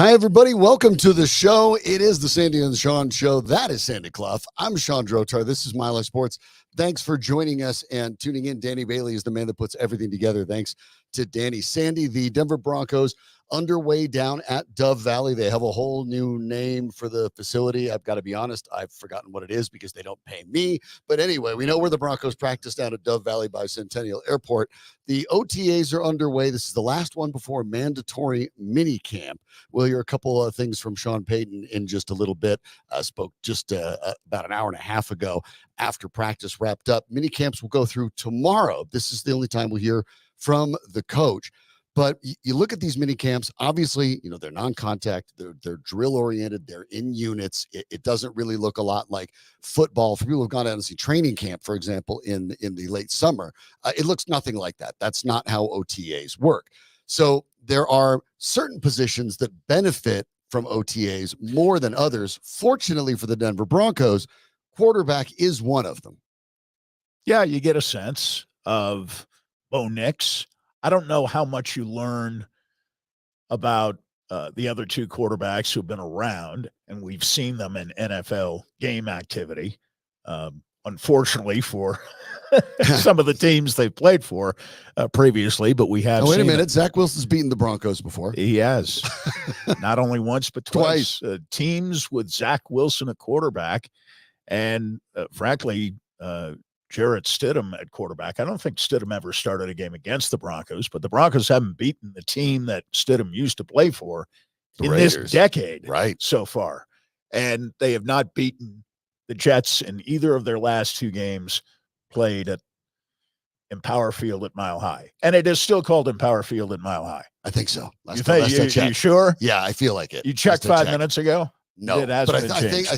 Hi, everybody. Welcome to the show. It is the Sandy and Sean show. That is Sandy Clough. I'm Shawn Drotar. This is Mile High Sports. Thanks for joining us and tuning in. Danny Bailey is the man that puts everything together. Thanks to Danny. Sandy, the Denver Broncos underway down at Dove Valley. They have a whole new name for the facility. I've got to be honest, I've forgotten what it is because they don't pay me. But anyway, we know where the Broncos practice down at Dove Valley by Centennial Airport. The OTAs are underway. This is the last one before mandatory minicamp. We'll hear a couple of things from Sean Payton in just a little bit. Spoke just about an hour and a half ago after practice wrapped up. Minicamps will go through tomorrow. This is the only time we'll hear from the coach. But you look at these mini camps, obviously, they're non-contact, they're drill-oriented, they're in units. It doesn't really look a lot like football. For people who've gone out and see training camp, for example, in the late summer, it looks nothing like that. That's not how OTAs work. So there are certain positions that benefit from OTAs more than others. Fortunately for the Denver Broncos, quarterback is one of them. Yeah, you get a sense of Bo Nix. I don't know how much you learn about the other two quarterbacks who've been around, and we've seen them in NFL game activity. Unfortunately for some of the teams they've played for previously, but we have. Oh, wait a minute. Them. Zach Wilson's beaten the Broncos before. He has. Not only once, but twice. Teams with Zach Wilson at quarterback and, frankly, Jarrett Stidham at quarterback. I don't think Stidham ever started a game against the Broncos, but the Broncos haven't beaten the team that Stidham used to play for in this decade so far. And they have not beaten the Jets in either of their last two games played at Empower Field at Mile High. And it is still called Empower Field at Mile High. I think so. You sure? Yeah, I feel like it. You checked 5 minutes ago? No, but I think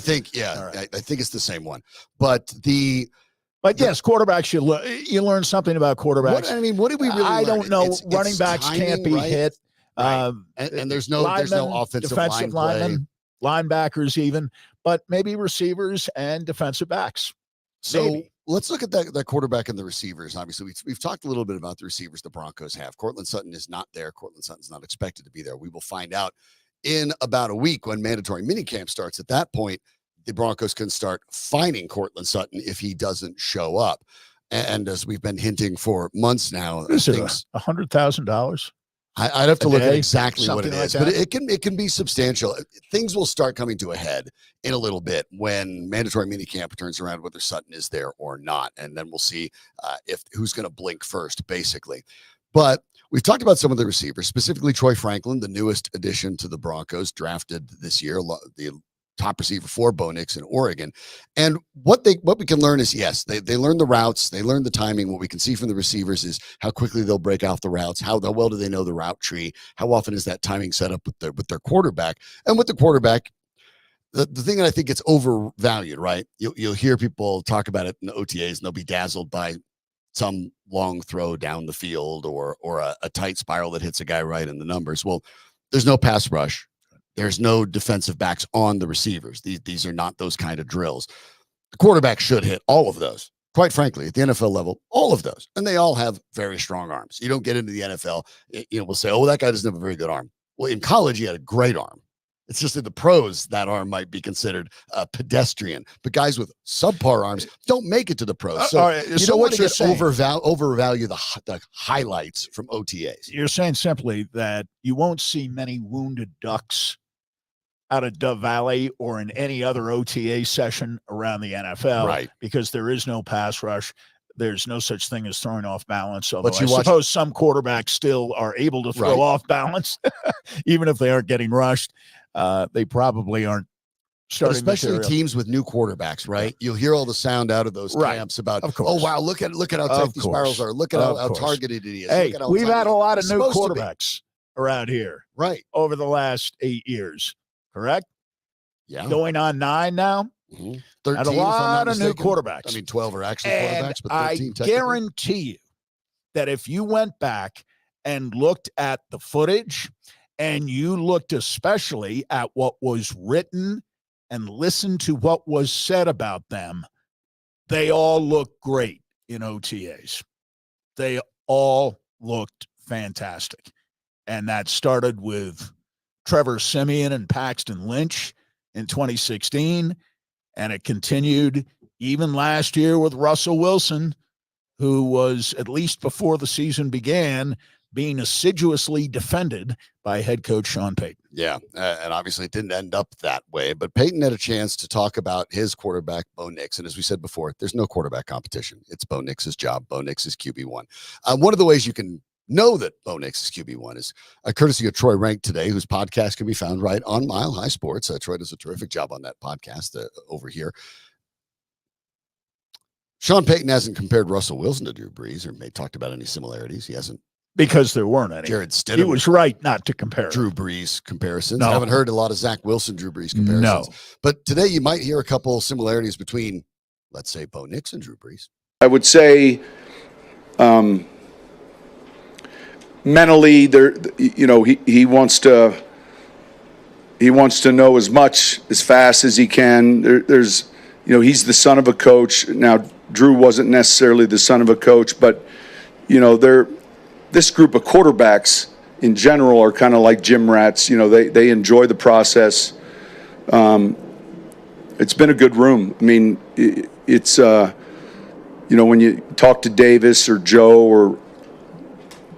it's the same one. But yes, quarterbacks, you learn something about quarterbacks. What did we really learn? I don't know. Running backs timing, can't be hit. Right. And there's no offensive defensive linemen, linebackers even, but maybe receivers and defensive backs. So let's look at that quarterback and the receivers. Obviously, we've talked a little bit about the receivers the Broncos have. Cortland Sutton is not there. Cortland Sutton's not expected to be there. We will find out in about a week when mandatory minicamp starts. At that point, the Broncos can start fining Cortland Sutton if he doesn't show up. And as we've been hinting for months now, is it $100,000? I'd have to look at exactly what it is, like but it can be substantial. Things will start coming to a head in a little bit when mandatory minicamp turns around, whether Sutton is there or not. And then we'll see if who's going to blink first, basically. But we've talked about some of the receivers, specifically Troy Franklin, the newest addition to the Broncos, drafted this year, the top receiver for Bo Nix in Oregon. And what we can learn is, yes, they learn the routes, they learn the timing. What we can see from the receivers is how quickly they'll break off the routes, how well do they know the route tree, how often is that timing set up with their quarterback. And with the quarterback, the thing that I think gets overvalued, right? You'll hear people talk about it in the OTAs, and they'll be dazzled by some long throw down the field or a tight spiral that hits a guy right in the numbers. Well, there's no pass rush. There's no defensive backs on the receivers. These are not those kind of drills. The quarterback should hit all of those. Quite frankly, at the NFL level, all of those. And they all have very strong arms. You don't get into the NFL, we'll say, oh, that guy doesn't have a very good arm. Well, in college, he had a great arm. It's just in the pros, that arm might be considered pedestrian. But guys with subpar arms don't make it to the pros. So you don't want to overvalue the highlights from OTAs. You're saying simply that you won't see many wounded ducks out of Dove Valley or in any other OTA session around the NFL, right? Because there is no pass rush. There's no such thing as throwing off balance. Although I suppose some quarterbacks still are able to throw off balance, even if they aren't getting rushed. They probably aren't starting. But especially teams with new quarterbacks, right? You'll hear all the sound out of those camps about, oh, wow, look at how tight these spirals are. Look at how targeted it is. Hey, we've had a lot of new quarterbacks around here, right, over the last 8 years, correct? Yeah. Going on 9 now. Mm-hmm. 13, and a lot of new quarterbacks. I mean, 12 are actually quarterbacks, but 13 I guarantee you that if you went back and looked at the footage and you looked especially at what was written and listened to what was said about them, they all looked great in OTAs. They all looked fantastic. And that started with Trevor Siemian and Paxton Lynch in 2016, and it continued even last year with Russell Wilson, who was, at least before the season began, being assiduously defended by head coach Sean Payton. Yeah, and obviously it didn't end up that way, but Payton had a chance to talk about his quarterback, Bo Nix. And as we said before, there's no quarterback competition. It's Bo Nix's job. Bo Nix is QB1. One of the ways you can know that Bo Nix is QB1 is courtesy of Troy Rank today, whose podcast can be found right on Mile High Sports. Troy does a terrific job on that podcast over here. Sean Payton hasn't compared Russell Wilson to Drew Brees or talked about any similarities. He hasn't. Because there weren't any. Jared Stidham. He was right not to compare. Drew Brees comparisons. No. I haven't heard a lot of Zach Wilson, Drew Brees comparisons. No. But today you might hear a couple similarities between, let's say, Bo Nix and Drew Brees. I would say mentally, he wants to know as much as fast as he can. There's he's the son of a coach. Now, Drew wasn't necessarily the son of a coach, but this group of quarterbacks in general are kind of like gym rats. They enjoy the process. It's been a good room. I mean, it's when you talk to Davis or Joe or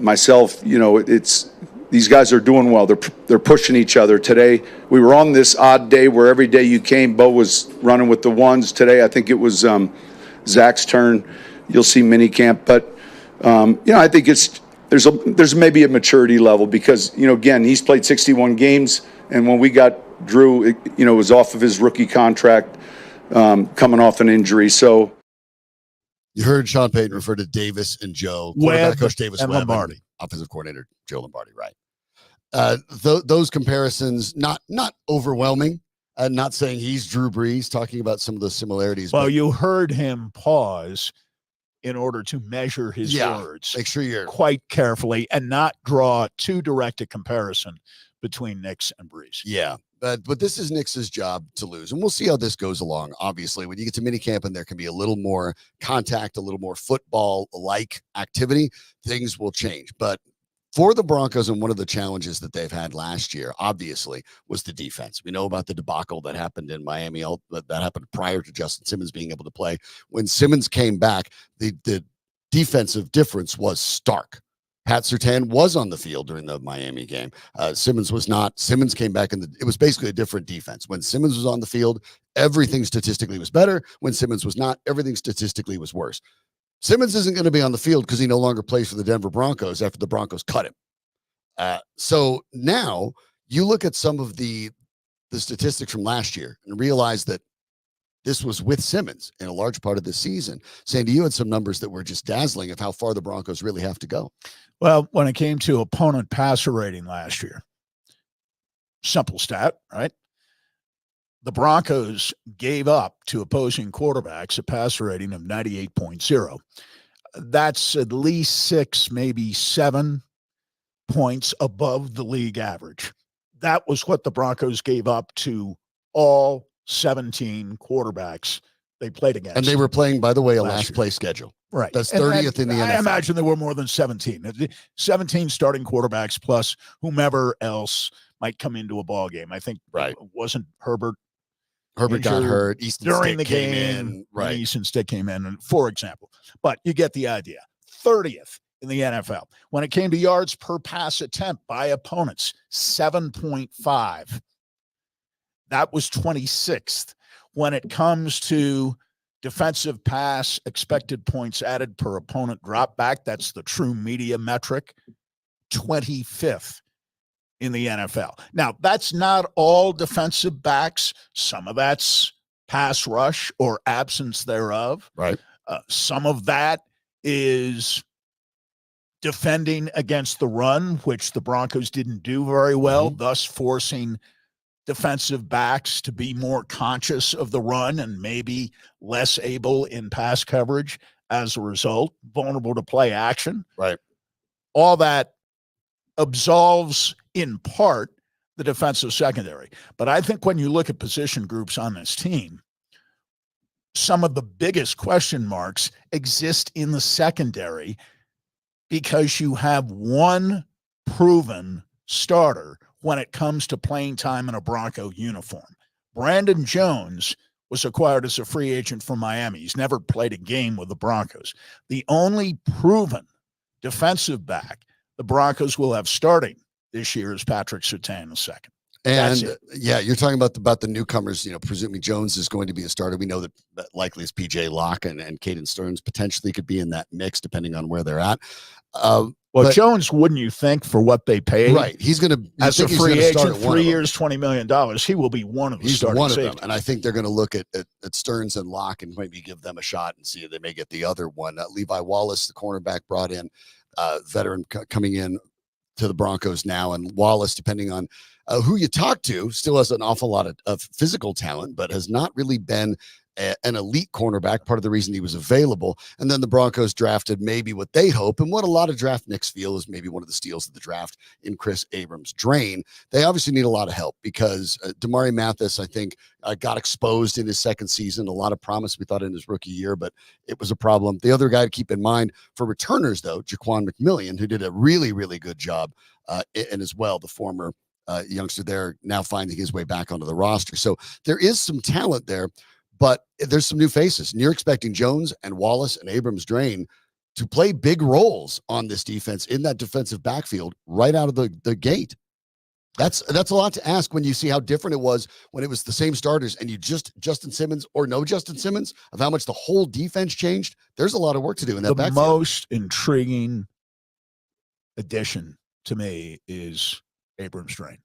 myself, it's these guys are doing well. They're pushing each other. Today we were on this odd day where every day you came, Bo was running with the ones. Today I think it was Zach's turn. You'll see minicamp, but I think there's maybe a maturity level because again, he's played 61 games, and when we got Drew, it was off of his rookie contract, coming off an injury. So you heard Sean Payton refer to Davis and Joe, quarterback coach Davis and Webb, Lombardi, offensive coordinator Joe Lombardi, right? Those comparisons not overwhelming. Not saying he's Drew Brees, talking about some of the similarities. Well, you heard him pause in order to measure his words. Make sure you're quite carefully and not draw too direct a comparison between Nix and Brees. Yeah, but this is Nix's job to lose, and we'll see how this goes along. Obviously, when you get to minicamp and there can be a little more contact, a little more football-like activity, things will change. But for the Broncos, and one of the challenges that they've had last year, obviously, was the defense. We know about the debacle that happened in Miami, that happened prior to Justin Simmons being able to play. When Simmons came back, the defensive difference was stark. Pat Surtain was on the field during the Miami game. Simmons was not. Simmons came back, and it was basically a different defense. When Simmons was on the field, everything statistically was better. When Simmons was not, everything statistically was worse. Simmons isn't going to be on the field because he no longer plays for the Denver Broncos after the Broncos cut him. So now you look at some of the statistics from last year and realize that this was with Simmons in a large part of the season. Sandy, you had some numbers that were just dazzling of how far the Broncos really have to go. Well, when it came to opponent passer rating last year, simple stat, right? The Broncos gave up to opposing quarterbacks a passer rating of 98.0. That's at least 6, maybe 7 points above the league average. That was what the Broncos gave up to all 17 quarterbacks they played against. And they were playing, by the way, a last play schedule. Right. That's 30th in the NFL. I imagine there were more than 17. 17 starting quarterbacks plus whomever else might come into a ball game. I think wasn't Herbert got hurt. Easton during Stick the came game. in. Right. Easton Stick came in, for example. But you get the idea. 30th in the NFL. When it came to yards per pass attempt by opponents, 7.5. That was 26th. When it comes to defensive pass expected points added per opponent drop back, that's the true media metric, 25th in the NFL. Now, that's not all defensive backs. Some of that's pass rush or absence thereof. Right. Some of that is defending against the run, which the Broncos didn't do very well, thus forcing defensive backs to be more conscious of the run and maybe less able in pass coverage as a result, vulnerable to play action. Right. All that absolves in part the defensive secondary. But I think when you look at position groups on this team, some of the biggest question marks exist in the secondary because you have one proven starter when it comes to playing time in a Bronco uniform. Brandon Jones was acquired as a free agent from Miami. He's never played a game with the Broncos. The only proven defensive back the Broncos will have starting this year is Patrick Surtain II. And yeah, you're talking about the newcomers. Presumably Jones is going to be a starter. We know that likely is PJ Locke and Caden Stearns potentially could be in that mix depending on where they're at. Well, Jones, wouldn't you think, for what they paid? Right. He's going to, as a free agent, 3 years, $20 million. He will be one of the starting one of safeties. them. And I think they're going to look at Stearns and Locke and maybe give them a shot and see if they may get the other one. Levi Wallace, the cornerback, brought in, veteran coming in to the Broncos now. And Wallace, depending on who you talk to, still has an awful lot of physical talent, but has not really been an elite cornerback, part of the reason he was available. And then the Broncos drafted maybe what they hope and what a lot of draft nicks feel is maybe one of the steals of the draft in Chris Abrams-Drain. They obviously need a lot of help because Damari Mathis, I think, got exposed in his second season. A lot of promise we thought in his rookie year, but it was a problem. The other guy to keep in mind for returners, though, Jaquan McMillian, who did a really, really good job, and as well, the former youngster there now finding his way back onto the roster. So there is some talent there. But there's some new faces, and you're expecting Jones and Wallace and Abrams-Drain to play big roles on this defense in that defensive backfield right out of the gate. That's a lot to ask when you see how different it was when it was the same starters and you just Justin Simmons or no Justin Simmons, of how much the whole defense changed. There's a lot of work to do in that backfield. The most intriguing addition to me is Abrams-Drain.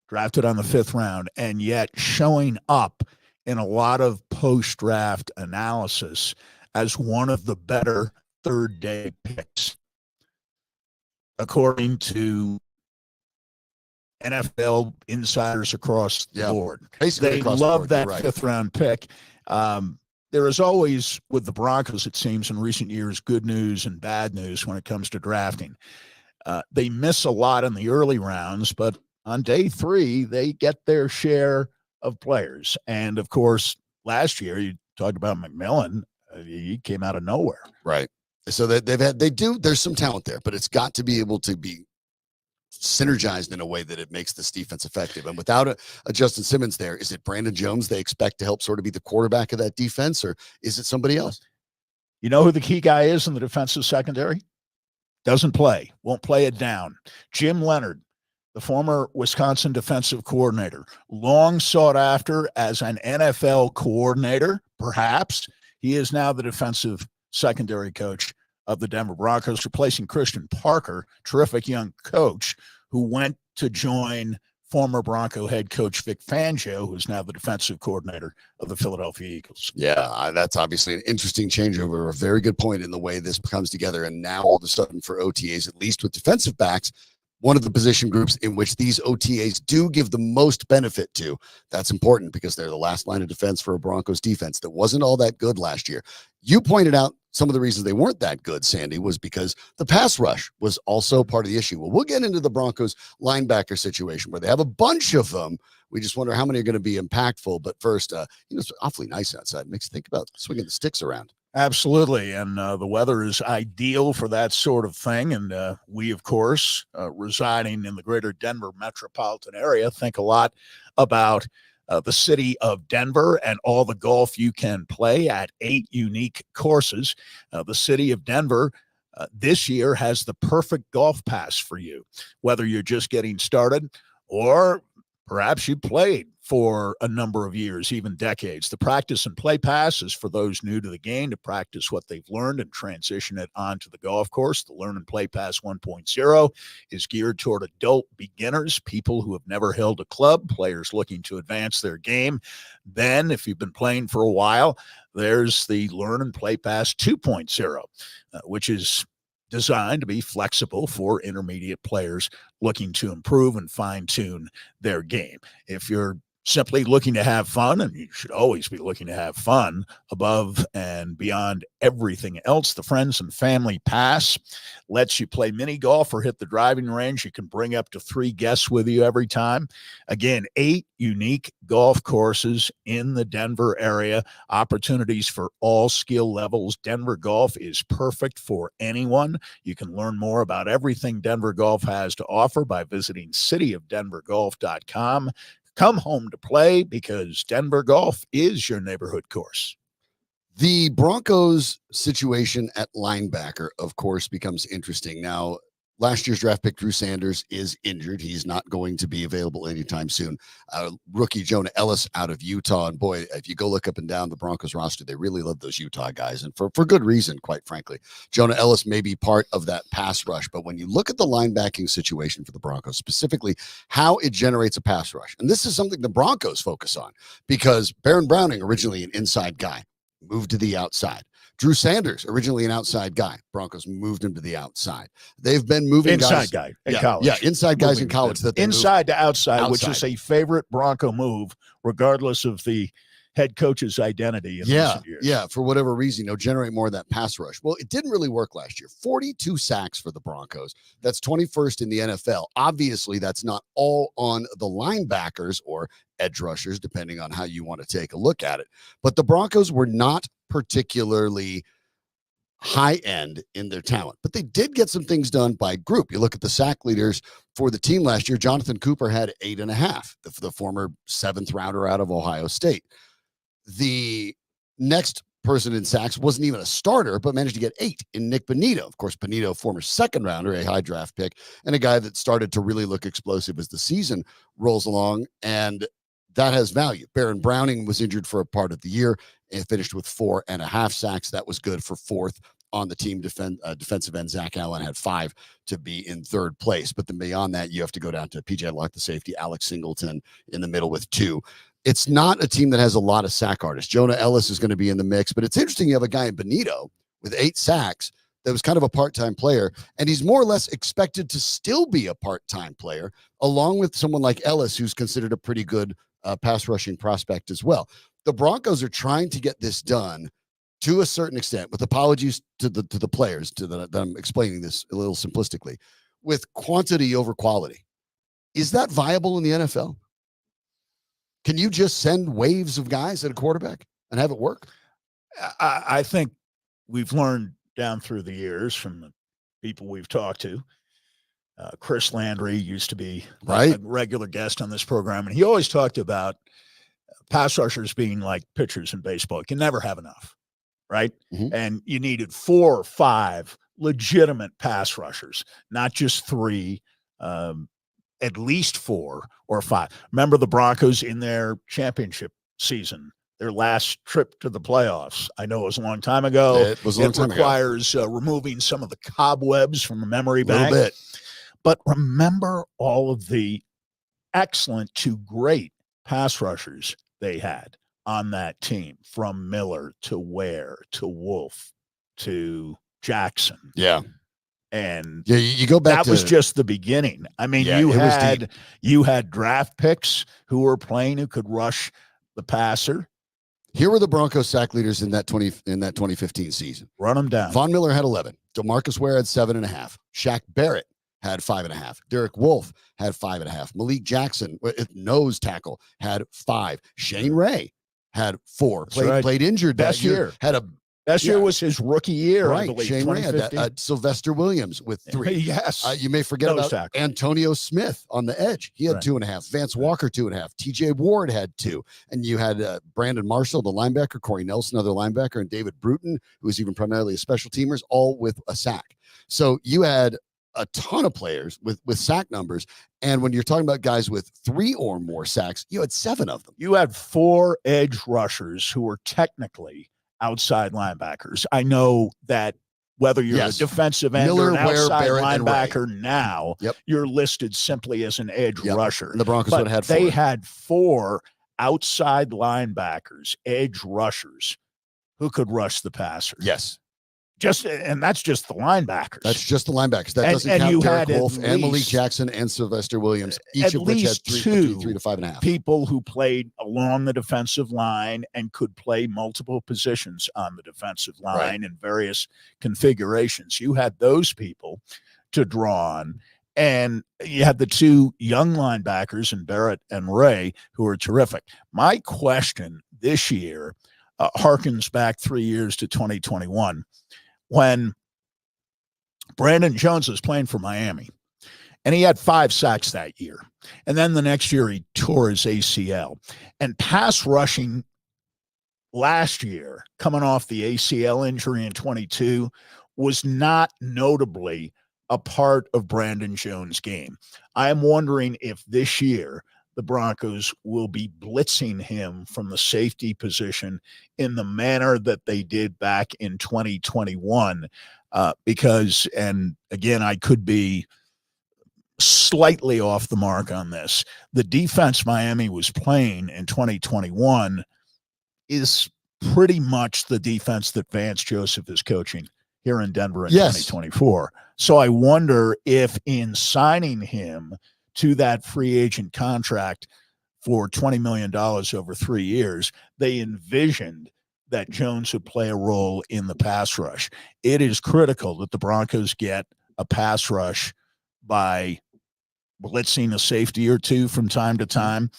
Drafted on the 5th round and yet showing up in a lot of post-draft analysis as one of the better third-day picks, according to NFL insiders across the board. Basically, they love that 5th-round pick. There is always, with the Broncos, it seems, in recent years, good news and bad news when it comes to drafting. They miss a lot in the early rounds, but on day 3, they get their share of players. And of course, last year you talked about McMillan. He came out of nowhere. Right. So there's some talent there, but it's got to be able to be synergized in a way that it makes this defense effective. And without a Justin Simmons there, is it Brandon Jones they expect to help sort of be the quarterback of that defense, or is it somebody else? You know who the key guy is in the defensive secondary? Doesn't play, won't play it down. Jim Leonard, the former Wisconsin defensive coordinator, long sought after as an NFL coordinator, perhaps. He is now the defensive secondary coach of the Denver Broncos, replacing Christian Parker, terrific young coach, who went to join former Bronco head coach Vic Fangio, who's now the defensive coordinator of the Philadelphia Eagles. Yeah, that's obviously an interesting changeover, a very good point in the way this comes together. And now all of a sudden for OTAs, at least with defensive backs, one of the position groups in which these OTAs do give the most benefit to. That's important because they're the last line of defense for a Broncos defense that wasn't all that good last year. You pointed out some of the reasons they weren't that good, Sandy, was because the pass rush was also part of the issue. Well, we'll get into the Broncos linebacker situation where they have a bunch of them. We just wonder how many are going to be impactful. But first, it's awfully nice outside. It makes you think about swinging the sticks around. Absolutely. And the weather is ideal for that sort of thing. And we, of course, residing in the greater Denver metropolitan area, think a lot about the city of Denver and all the golf you can play at 8 unique courses. The city of Denver this year has the perfect golf pass for you, whether you're just getting started or perhaps you played for a number of years, even decades. The practice and play pass is for those new to the game to practice what they've learned and transition it onto the golf course. The Learn and Play Pass 1.0 is geared toward adult beginners, people who have never held a club, players looking to advance their game. Then, if you've been playing for a while, there's the Learn and Play Pass 2.0, which is designed to be flexible for intermediate players looking to improve and fine-tune their game. If you're simply looking to have fun, and you should always be looking to have fun above and beyond everything else, the Friends and Family Pass lets you play mini golf or hit the driving range. You can bring up to 3 guests with you every time. Again, 8 unique golf courses in the Denver area, opportunities for all skill levels. Denver Golf is perfect for anyone. You can learn more about everything Denver Golf has to offer by visiting cityofdenvergolf.com. Come home to play, because Denver Golf is your neighborhood course. The Broncos situation at linebacker, of course, becomes interesting. Now, last year's draft pick, Drew Sanders, is injured. He's not going to be available anytime soon. Rookie Jonah Ellis out of Utah. And boy, if you go look up and down the Broncos roster, they really love those Utah guys. And for good reason, quite frankly. Jonah Ellis may be part of that pass rush. But when you look at the linebacking situation for the Broncos, specifically how it generates a pass rush, and this is something the Broncos focus on, because Baron Browning, originally an inside guy, moved to the outside. Drew Sanders, originally an outside guy. Broncos moved him to the outside. They've been moving inside guy in college. Yeah, inside guys in college. That inside to outside, which is a favorite Bronco move, regardless of the head coach's identity in recent years. Yeah, for whatever reason, generate more of that pass rush. Well, it didn't really work last year. 42 sacks for the Broncos. That's 21st in the NFL. Obviously, that's not all on the linebackers or edge rushers, depending on how you want to take a look at it. But the Broncos were not particularly high end in their talent, but they did get some things done by group. You look at the sack leaders for the team last year. Jonathan Cooper had 8.5, the former 7th rounder out of Ohio State. The next person in sacks wasn't even a starter, but managed to get 8 in Nick Bonito. Of course, Bonito, former 2nd rounder, a high draft pick, and a guy that started to really look explosive as the season rolls along, and that has value. Baron Browning was injured for a part of the year and finished with 4.5 sacks. That was good for 4th on the team. Defensive end Zach Allen had 5 to be in 3rd place. But then beyond that, you have to go down to PJ Locke, the safety, Alex Singleton in the middle with 2. It's not a team that has a lot of sack artists. Jonah Ellis is going to be in the mix, but it's interesting. You have a guy in Bonito with 8 sacks that was kind of a part-time player, and he's more or less expected to still be a part-time player, along with someone like Ellis, who's considered a pretty good pass rushing prospect as well. The Broncos are trying to get this done to a certain extent, with apologies to the players that I'm explaining this a little simplistically, with quantity over quality. Is that viable in the NFL? Can you just send waves of guys at a quarterback and have it work? I think we've learned down through the years from the people we've talked to. Chris Landry used to be a regular guest on this program, and he always talked about pass rushers being like pitchers in baseball. You can never have enough, right? Mm-hmm. And you needed 4 or 5 legitimate pass rushers, not just 3, at least 4 or 5. Remember the Broncos in their championship season, their last trip to the playoffs. I know it was a long time ago. It requires removing some of the cobwebs from the memory bank. A little bit. But remember all of the excellent to great pass rushers they had on that team, from Miller to Ware to Wolf to Jackson. Yeah. And you go back that was just the beginning. I mean, you had draft picks who were playing, who could rush the passer. Here were the Broncos sack leaders in that 2015 season. Run them down. Von Miller had 11. DeMarcus Ware had 7.5. Shaq Barrett had 5.5. Derek Wolfe had 5.5. Malik Jackson, nose tackle, had 5. Shane Ray had 4. Played injured that year. Best year was his rookie year, right? I believe. Shane Ray had Sylvester Williams with 3. Yes. You may forget about Antonio Smith on the edge. He had 2.5. Vance Walker, 2.5. TJ Ward had 2. And you had Brandon Marshall, the linebacker, Corey Nelson, other linebacker, and David Bruton, who was even primarily a special teamers, all with a sack. So you had a ton of players with sack numbers. And when you're talking about guys with 3 or more sacks, you had 7 of them. You had 4 edge rushers who were technically outside linebackers. I know that whether you're a defensive end or an outside linebacker now, you're listed simply as an edge rusher. And the Broncos would have had 4. They had 4 outside linebackers, edge rushers, who could rush the passer. Yes. And that's just the linebackers. That's just the linebackers. That doesn't count Derek Wolfe and Malik Jackson and Sylvester Williams, each of which had between 3 to 5.5 people who played along the defensive line and could play multiple positions on the defensive line in various configurations. You had those people to draw on. And you had the two young linebackers in Barrett and Ray, who are terrific. My question this year harkens back 3 years to 2021, when Brandon Jones was playing for Miami, and he had 5 sacks that year. And then the next year he tore his ACL. And pass rushing last year, coming off the ACL injury in 22, was not notably a part of Brandon Jones' game. I am wondering if this year the Broncos will be blitzing him from the safety position in the manner that they did back in 2021. Because, and again, I could be slightly off the mark on this, the defense Miami was playing in 2021 is pretty much the defense that Vance Joseph is coaching here in Denver in 2024. So I wonder if in signing him to that free agent contract for $20 million over 3 years, they envisioned that Jones would play a role in the pass rush. It is critical that the Broncos get a pass rush by blitzing a safety or two from time to time,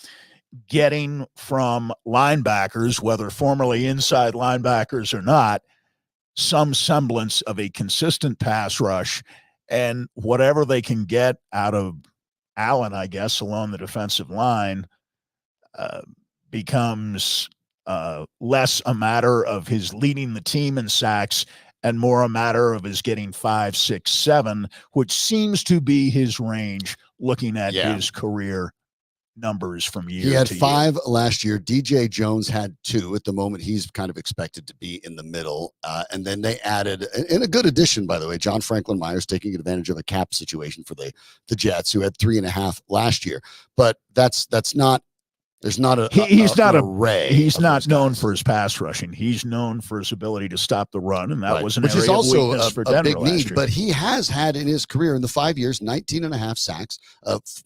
getting from linebackers, whether formerly inside linebackers or not, some semblance of a consistent pass rush, and whatever they can get out of Allen, I guess, along the defensive line becomes less a matter of his leading the team in sacks and more a matter of his getting 5, 6, 7, which seems to be his range looking at his career numbers from year to year. He had 5 last year. DJ Jones had 2. At the moment, he's kind of expected to be in the middle. And then they added, in a good addition, by the way, John Franklin Myers taking advantage of a cap situation for the Jets, who had 3.5 last year. But that's not. There's not an array. He's not known for his pass rushing. He's known for his ability to stop the run, and that was an area of weakness for Denver big need. But he has had in his career in the 5 years 19.5 sacks,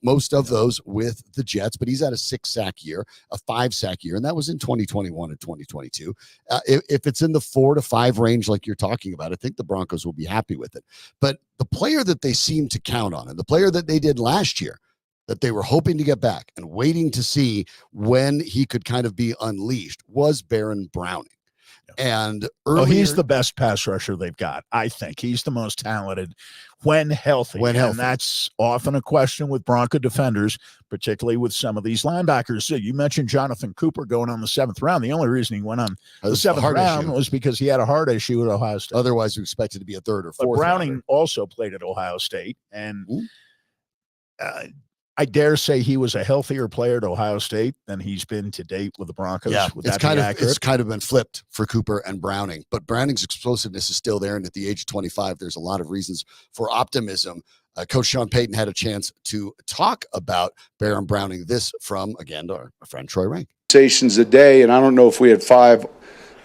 most of those with the Jets. But he's had a 6-sack year, a 5-sack year, and that was in 2021 and 2022. If it's in the 4 to 5 range, like you're talking about, I think the Broncos will be happy with it. But the player that they seem to count on, and the player that they did last year, that they were hoping to get back and waiting to see when he could kind of be unleashed, was Baron Browning. And he's the best pass rusher they've got. I think he's the most talented when healthy. And that's often a question with Bronco defenders, particularly with some of these linebackers. So you mentioned Jonathan Cooper going on the 7th round. The only reason he went on the 7th round was because he had a heart issue at Ohio State. Otherwise, we expected to be a 3rd or 4th. But Browning also played at Ohio State, and I dare say he was a healthier player at Ohio State than he's been to date with the Broncos. Yeah, it's kind of been flipped for Cooper and Browning, but Browning's explosiveness is still there. And at the age of 25, there's a lot of reasons for optimism. Coach Sean Payton had a chance to talk about Baron Browning. This from, again, our friend Troy Rank. Conversations a day, and I don't know if we had 5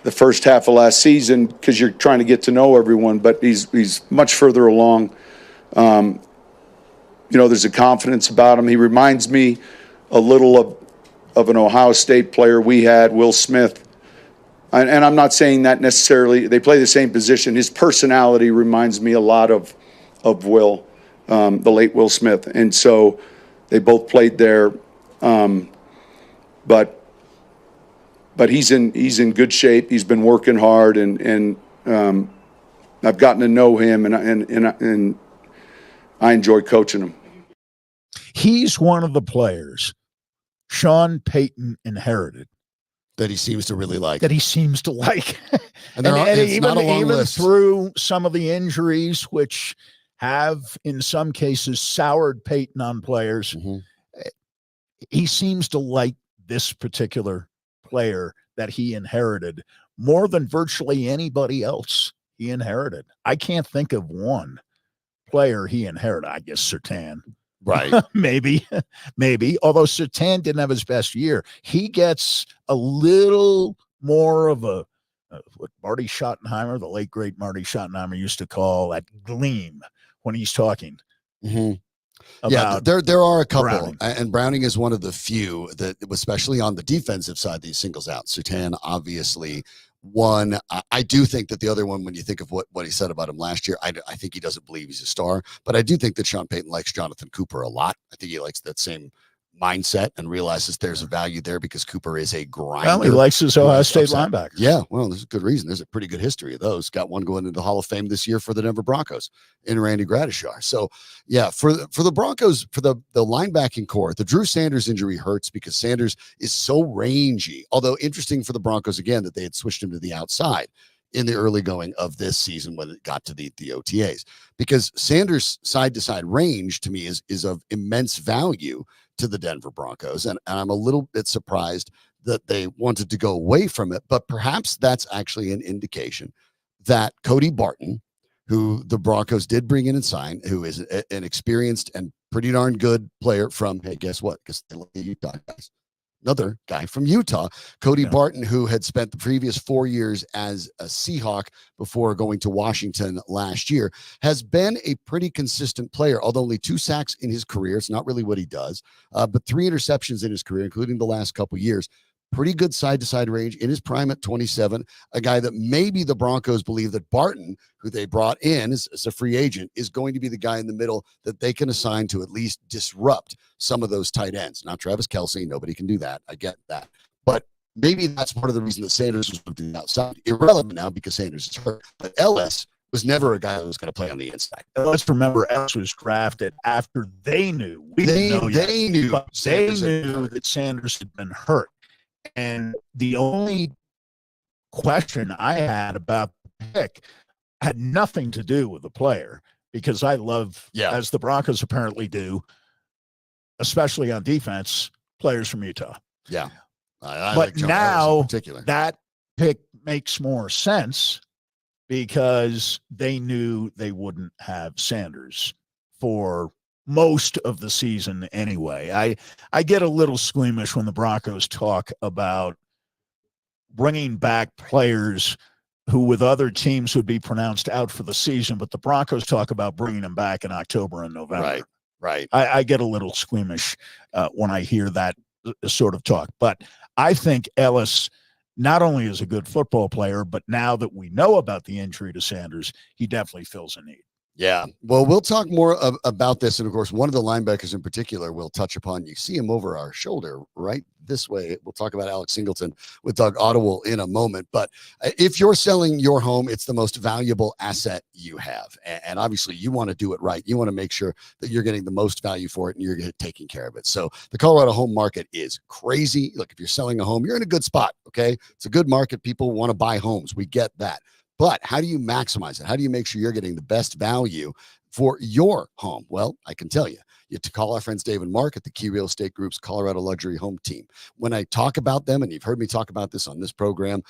the first half of last season because you're trying to get to know everyone, but he's much further along. There's a confidence about him. He reminds me a little of an Ohio State player we had, Will Smith. And I'm not saying that necessarily. They play the same position. His personality reminds me a lot of Will, the late Will Smith. And so they both played there. But he's in good shape. He's been working hard, and I've gotten to know him, and I enjoy coaching him. He's one of the players Sean Payton inherited that he seems to really like. And even through some of the injuries, which have in some cases soured Payton on players, he seems to like this particular player that he inherited more than virtually anybody else he inherited. I can't think of one player he inherited. I guess Surtain. Right. maybe. Although Surtain didn't have his best year. He gets a little more of a what Marty Schottenheimer, the late great Marty Schottenheimer, used to call that gleam when he's talking. Mm-hmm. Yeah, there are a couple, Browning. And Browning is one of the few that, especially on the defensive side, these singles out. Surtain, obviously, one. I do think that the other one, when you think of what he said about him last year, I think he doesn't believe he's a star, but I do think that Sean Payton likes Jonathan Cooper a lot. I think he likes that same mindset and realizes there's a value there because Cooper is a grinder. Well, he likes his Ohio State linebackers. Yeah, well, there's a good reason. There's a pretty good history of those. Got one going into the Hall of Fame this year for the Denver Broncos in Randy Gradishar. So, yeah, for the Broncos, for the linebacking core, the Drew Sanders injury hurts because Sanders is so rangy. Although interesting for the Broncos, again, that they had switched him to the outside in the early going of this season when it got to the OTAs, because Sanders' side-to-side range to me is of immense value to the Denver Broncos. And I'm a little bit surprised that they wanted to go away from it, but perhaps that's actually an indication that Cody Barton, who the Broncos did bring in and sign, who is an experienced and pretty darn good player from, hey, guess what? Because they look at Utah guys. Another guy from Utah, Cody Barton, who had spent the previous 4 years as a Seahawk before going to Washington last year, has been a pretty consistent player, although only 2 sacks in his career. It's not really what he does, but 3 interceptions in his career, including the last couple years. Pretty good side-to-side range in his prime at 27, a guy that maybe the Broncos believe that Barton, who they brought in as a free agent, is going to be the guy in the middle that they can assign to at least disrupt some of those tight ends. Not Travis Kelce. Nobody can do that. I get that. But maybe that's part of the reason that Sanders was moved to the outside. Irrelevant now because Sanders is hurt. But Ellis was never a guy that was going to play on the inside. Let's remember, Ellis was drafted after they knew. They knew that Sanders had been hurt. And the only question I had about the pick had nothing to do with the player, because I love, as the Broncos apparently do, especially on defense, players from Utah. Yeah. But like now in particular, that pick makes more sense because they knew they wouldn't have Sanders for most of the season anyway. I get a little squeamish when the Broncos talk about bringing back players who with other teams would be pronounced out for the season, but the Broncos talk about bringing them back in October and November. Right. I get a little squeamish when I hear that sort of talk. But I think Ellis not only is a good football player, but now that we know about the injury to Sanders, he definitely fills a need. Yeah. Well, we'll talk more about this. And of course, one of the linebackers in particular we'll touch upon. You see him over our shoulder right this way. We'll talk about Alex Singleton with Doug Ottewill in a moment. But if you're selling your home, it's the most valuable asset you have. And obviously you want to do it right. You want to make sure that you're getting the most value for it and you're taking care of it. So the Colorado home market is crazy. Look, if you're selling a home, you're in a good spot. Okay. It's a good market. People want to buy homes. We get that. But how do you maximize it? How do you make sure you're getting the best value for your home? Well, I can tell you. You have to call our friends Dave and Mark at the Key Real Estate Group's Colorado Luxury Home Team. When I talk about them, and you've heard me talk about this on this program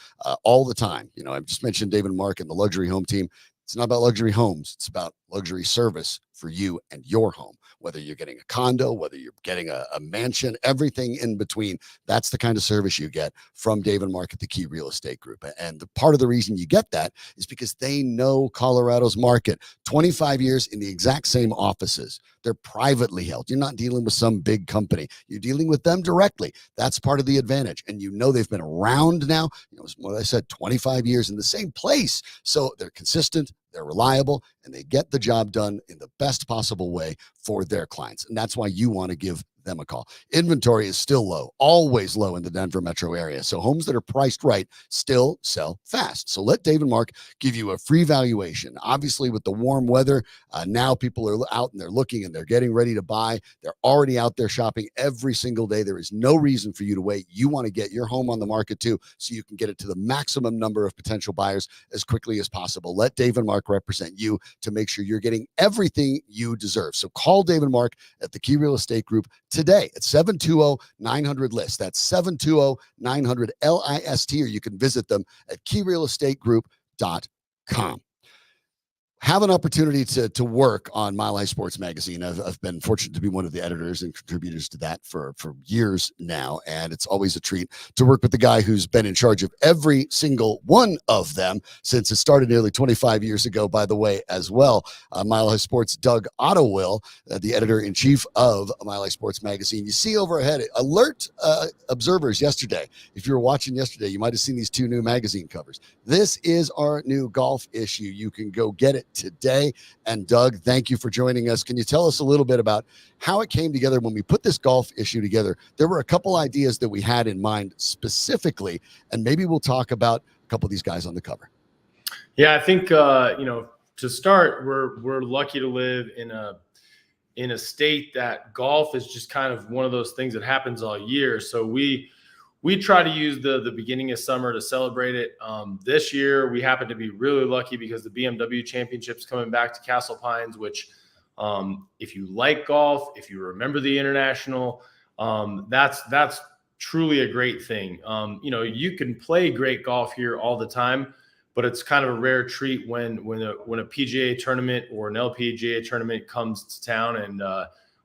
all the time, I've just mentioned Dave and Mark and the Luxury Home Team. It's not about luxury homes. It's about luxury service for you and your home. Whether you're getting a condo, whether you're getting a mansion, everything in between, that's the kind of service you get from Dave and Mark at the Key Real Estate Group. And the part of the reason you get that is because they know Colorado's market. 25 years in the exact same offices. They're privately held. You're not dealing with some big company. You're dealing with them directly. That's part of the advantage. And they've been around now, what I said, 25 years in the same place. So they're consistent. They're reliable, and they get the job done in the best possible way for their clients. And that's why you want to give them a call. Inventory is still low, always low in the Denver metro area. So homes that are priced right still sell fast. So let Dave and Mark give you a free valuation. Obviously, with the warm weather, now people are out and they're looking and they're getting ready to buy. They're already out there shopping every single day. There is no reason for you to wait. You want to get your home on the market too, so you can get it to the maximum number of potential buyers as quickly as possible. Let Dave and Mark represent you to make sure you're getting everything you deserve. So call Dave and Mark at the Key Real Estate Group today at 720-900-LIST. That's 720-900-LIST, or you can visit them at keyrealestategroup.com. have an opportunity to work on Mile High Sports Magazine. I've been fortunate to be one of the editors and contributors to that for years now, and it's always a treat to work with the guy who's been in charge of every single one of them since it started nearly 25 years ago, by the way, as well. Mile High Sports, Doug Ottewill, the editor-in-chief of Mile High Sports Magazine. You see overhead, alert observers yesterday. If you were watching yesterday, you might have seen these two new magazine covers. This is our new golf issue. You can go get it today. And Doug, thank you for joining us. Can you tell us a little bit about how it came together when we put this golf issue together? There were a couple ideas that we had in mind specifically, and maybe we'll talk about a couple of these guys on the cover. Yeah, I think to start, we're lucky to live in a state that golf is just kind of one of those things that happens all year. So we try to use the beginning of summer to celebrate it. This year, we happen to be really lucky because the BMW Championship's coming back to Castle Pines, which if you like golf, if you remember the International, that's truly a great thing. You can play great golf here all the time, but it's kind of a rare treat when a PGA tournament or an LPGA tournament comes to town, and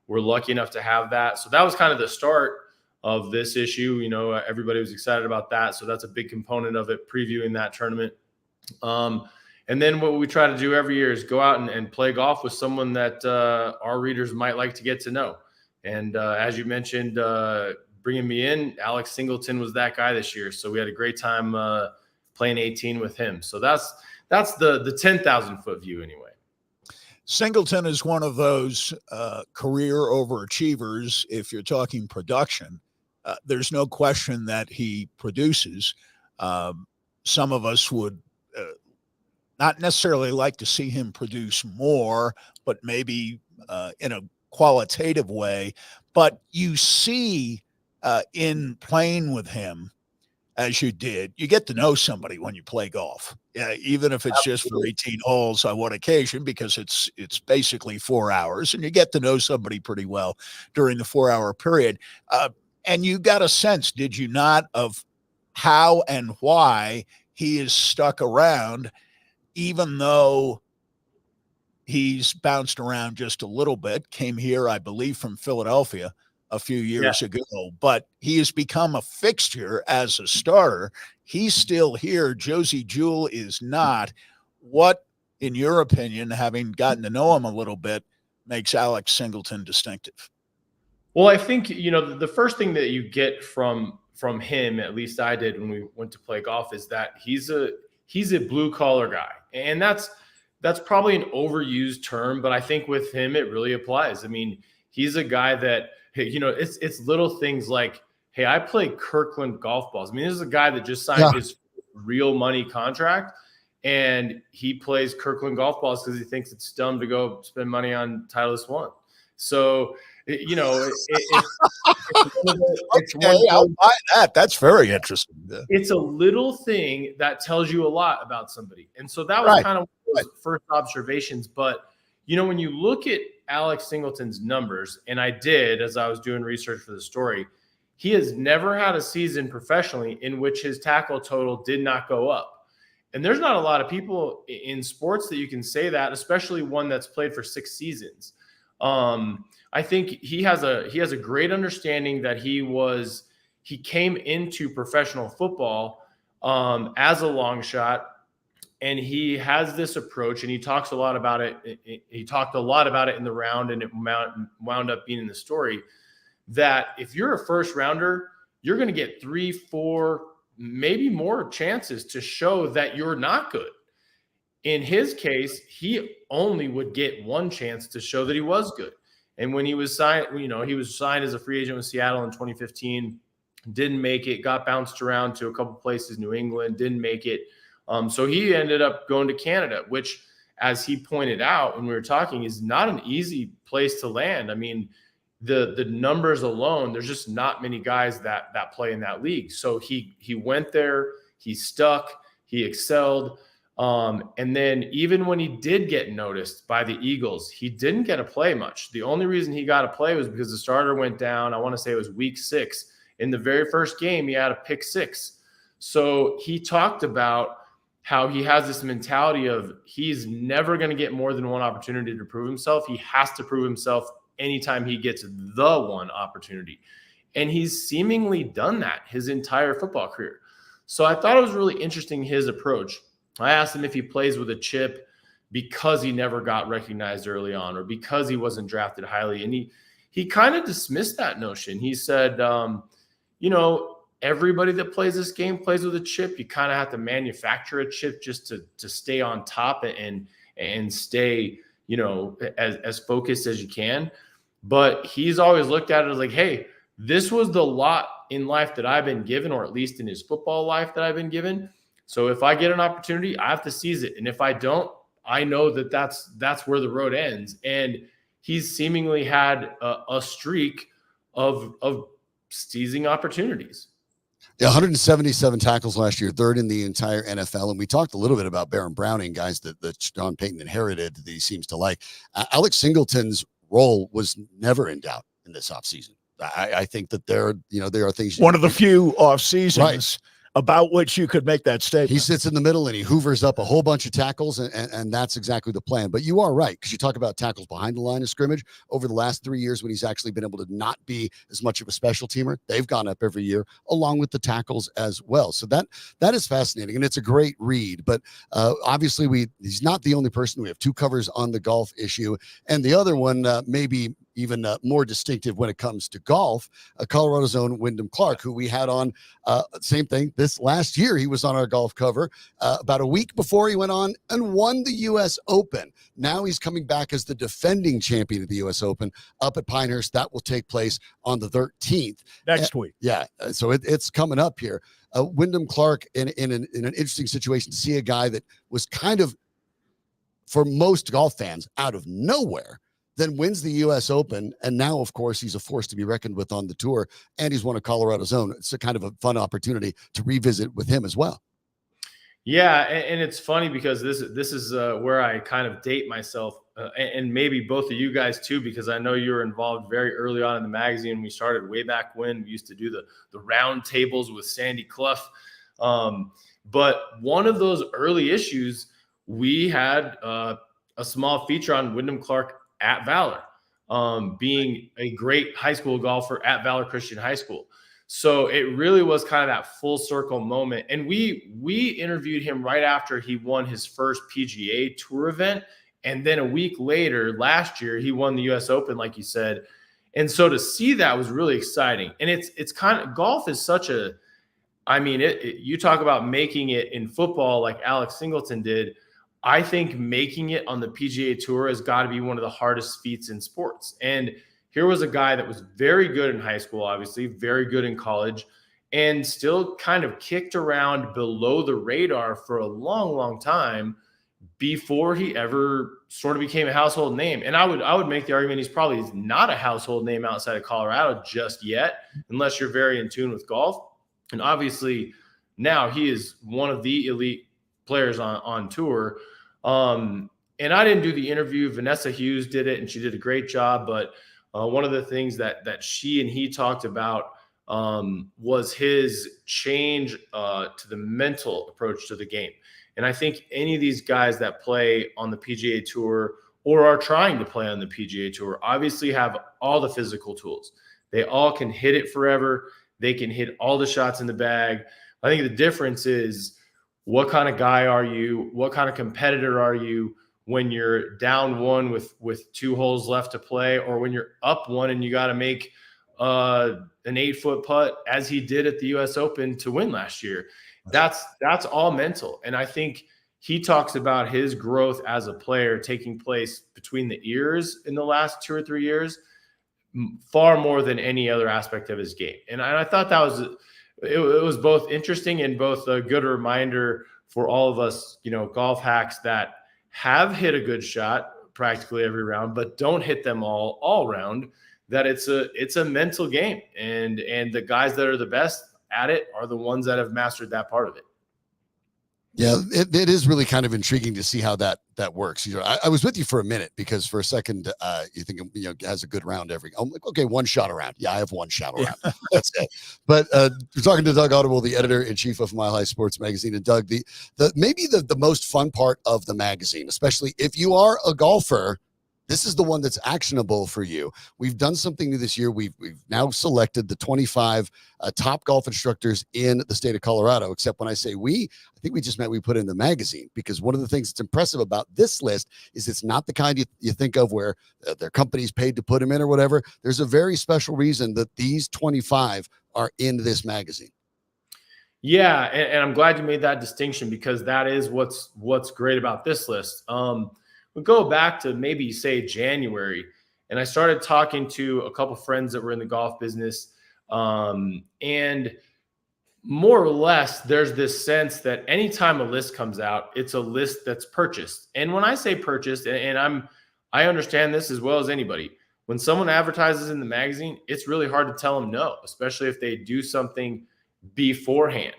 we're lucky enough to have that. So that was kind of the start of this issue. Everybody was excited about that. So that's a big component of it, previewing that tournament. And then what we try to do every year is go out and play golf with someone that our readers might like to get to know. And as you mentioned, bringing me in, Alex Singleton was that guy this year. So we had a great time playing 18 with him. So that's the 10,000 foot view anyway. Singleton is one of those career overachievers. If you're talking production, there's no question that he produces. Some of us would not necessarily like to see him produce more, but maybe in a qualitative way. But you see in playing with him, as you did, you get to know somebody when you play golf. Even if it's just for 18 holes on one occasion, because it's basically 4 hours, and you get to know somebody pretty well during the 4 hour period. And you got a sense, did you not, of how and why he is stuck around, even though he's bounced around just a little bit, came here, I believe, from Philadelphia a few years ago, but he has become a fixture as a starter. He's still here. Josie Jewell is not. What, in your opinion, having gotten to know him a little bit, makes Alex Singleton distinctive? Well, I think, the first thing that you get from him, at least I did when we went to play golf, is that he's a blue collar guy. And that's probably an overused term, but I think with him, it really applies. I mean, he's a guy that, it's little things like, hey, I play Kirkland golf balls. I mean, this is a guy that just signed his real money contract, and he plays Kirkland golf balls because he thinks it's dumb to go spend money on Titleist One. So, it's I'll buy that. That's very interesting. It's a little thing that tells you a lot about somebody. And so that was kind of one of those first observations. But, when you look at Alex Singleton's numbers, and I did as I was doing research for the story, he has never had a season professionally in which his tackle total did not go up. And there's not a lot of people in sports that you can say that, especially one that's played for 6 seasons. I think he has a great understanding that he came into professional football as a long shot. And he has this approach, and he talks a lot about it. He talked a lot about it in the round, and it wound up being in the story, that if you're a first rounder, you're going to get 3, 4, maybe more chances to show that you're not good. In his case, he only would get one chance to show that he was good. And when he was signed, he was signed as a free agent with Seattle in 2015, didn't make it, got bounced around to a couple places, New England, didn't make it. So he ended up going to Canada, which, as he pointed out when we were talking, is not an easy place to land. I mean, the numbers alone, there's just not many guys that play in that league. So he went there, he stuck, he excelled. And then even when he did get noticed by the Eagles, he didn't get to play much. The only reason he got to play was because the starter went down. I want to say it was week 6. In the very first game, he had a pick 6. So he talked about how he has this mentality of he's never going to get more than one opportunity to prove himself. He has to prove himself anytime he gets the one opportunity. And he's seemingly done that his entire football career. So I thought it was really interesting, his approach. I asked him if he plays with a chip because he never got recognized early on or because he wasn't drafted highly. And he kind of dismissed that notion. He said, everybody that plays this game plays with a chip. You kind of have to manufacture a chip just to stay on top and stay, as focused as you can. But he's always looked at it as like, hey, this was the lot in life that I've been given, or at least in his football life that I've been given. So if I get an opportunity, I have to seize it. And if I don't, I know that that's where the road ends. And he's seemingly had a streak of seizing opportunities. Yeah, 177 tackles last year, third in the entire NFL. And we talked a little bit about Baron Browning, guys that Sean Payton inherited that he seems to like. Alex Singleton's role was never in doubt in this offseason. I think that there are things. One of the few off seasons about which you could make that statement. He sits in the middle and he hoovers up a whole bunch of tackles, and that's exactly the plan. But you are right, because you talk about tackles behind the line of scrimmage over the last 3 years when he's actually been able to not be as much of a special teamer. They've gone up every year, along with the tackles as well. So that is fascinating, and it's a great read. But obviously, he's not the only person. We have two covers on the golf issue, and the other one maybe even more distinctive when it comes to golf, Colorado's own Wyndham Clark, who we had on, same thing, this last year. He was on our golf cover about a week before he went on and won the U.S. Open. Now he's coming back as the defending champion of the U.S. Open up at Pinehurst. That will take place on the 13th. Next week. Yeah, so it's coming up here. Wyndham Clark in an interesting situation to see a guy that was kind of, for most golf fans, out of nowhere, then wins the U.S. Open, and now, of course, he's a force to be reckoned with on the tour, and he's one of Colorado's own. It's a kind of a fun opportunity to revisit with him as well. Yeah, and it's funny because this is where I kind of date myself, and maybe both of you guys too, because I know you were involved very early on in the magazine. We started way back when we used to do the round tables with Sandy Clough. But one of those early issues, we had a small feature on Wyndham Clark at Valor, being a great high school golfer at Valor Christian High School. So it really was kind of that full circle moment. And we interviewed him right after he won his first PGA Tour event. And then a week later, last year, he won the US Open, like you said. And so to see that was really exciting. And it's kind of, golf is such a, you talk about making it in football like Alex Singleton did. I think making it on the PGA Tour has got to be one of the hardest feats in sports. And here was a guy that was very good in high school, obviously, very good in college, and still kind of kicked around below the radar for a long, long time before he ever sort of became a household name. And I would make the argument he's probably not a household name outside of Colorado just yet, unless you're very in tune with golf. And obviously now he is one of the elite players on tour. And I didn't do the interview. Vanessa Hughes did it, and she did a great job. But one of the things that she and he talked about was his change to the mental approach to the game. And I think any of these guys that play on the PGA Tour or are trying to play on the PGA Tour obviously have all the physical tools. They all can hit it forever. They can hit all the shots in the bag. I think the difference is, what kind of guy are you? What kind of competitor are you when you're down one with 2 holes left to play, or when you're up one and you got to make an 8-foot putt, as he did at the U.S. Open to win last year? That's all mental. And I think he talks about his growth as a player taking place between the ears in the last 2 or 3 years, far more than any other aspect of his game. And I thought that was it was both interesting and both a good reminder for all of us, golf hacks that have hit a good shot practically every round, but don't hit them all round, that it's a mental game. And the guys that are the best at it are the ones that have mastered that part of it. Yeah, it is really kind of intriguing to see how that works. I was with you for a minute because for a second you think has a good round every. I'm like, okay, one shot around. Yeah, I have one shot around. That's it. But we're talking to Doug Ottewill, the editor in chief of Mile High Sports Magazine, and Doug, maybe the most fun part of the magazine, especially if you are a golfer. This is the one that's actionable for you. We've done something new this year. We've now selected the 25 top golf instructors in the state of Colorado, except when I say we, I think we just meant we put in the magazine, because one of the things that's impressive about this list is it's not the kind you think of where their company's paid to put them in or whatever. There's a very special reason that these 25 are in this magazine. Yeah, and I'm glad you made that distinction, because that is what's great about this list. We go back to maybe say January, and I started talking to a couple friends that were in the golf business, and more or less there's this sense that anytime a list comes out, it's a list that's purchased. And when I say purchased, and I understand this as well as anybody, when someone advertises in the magazine, it's really hard to tell them no, especially if they do something beforehand.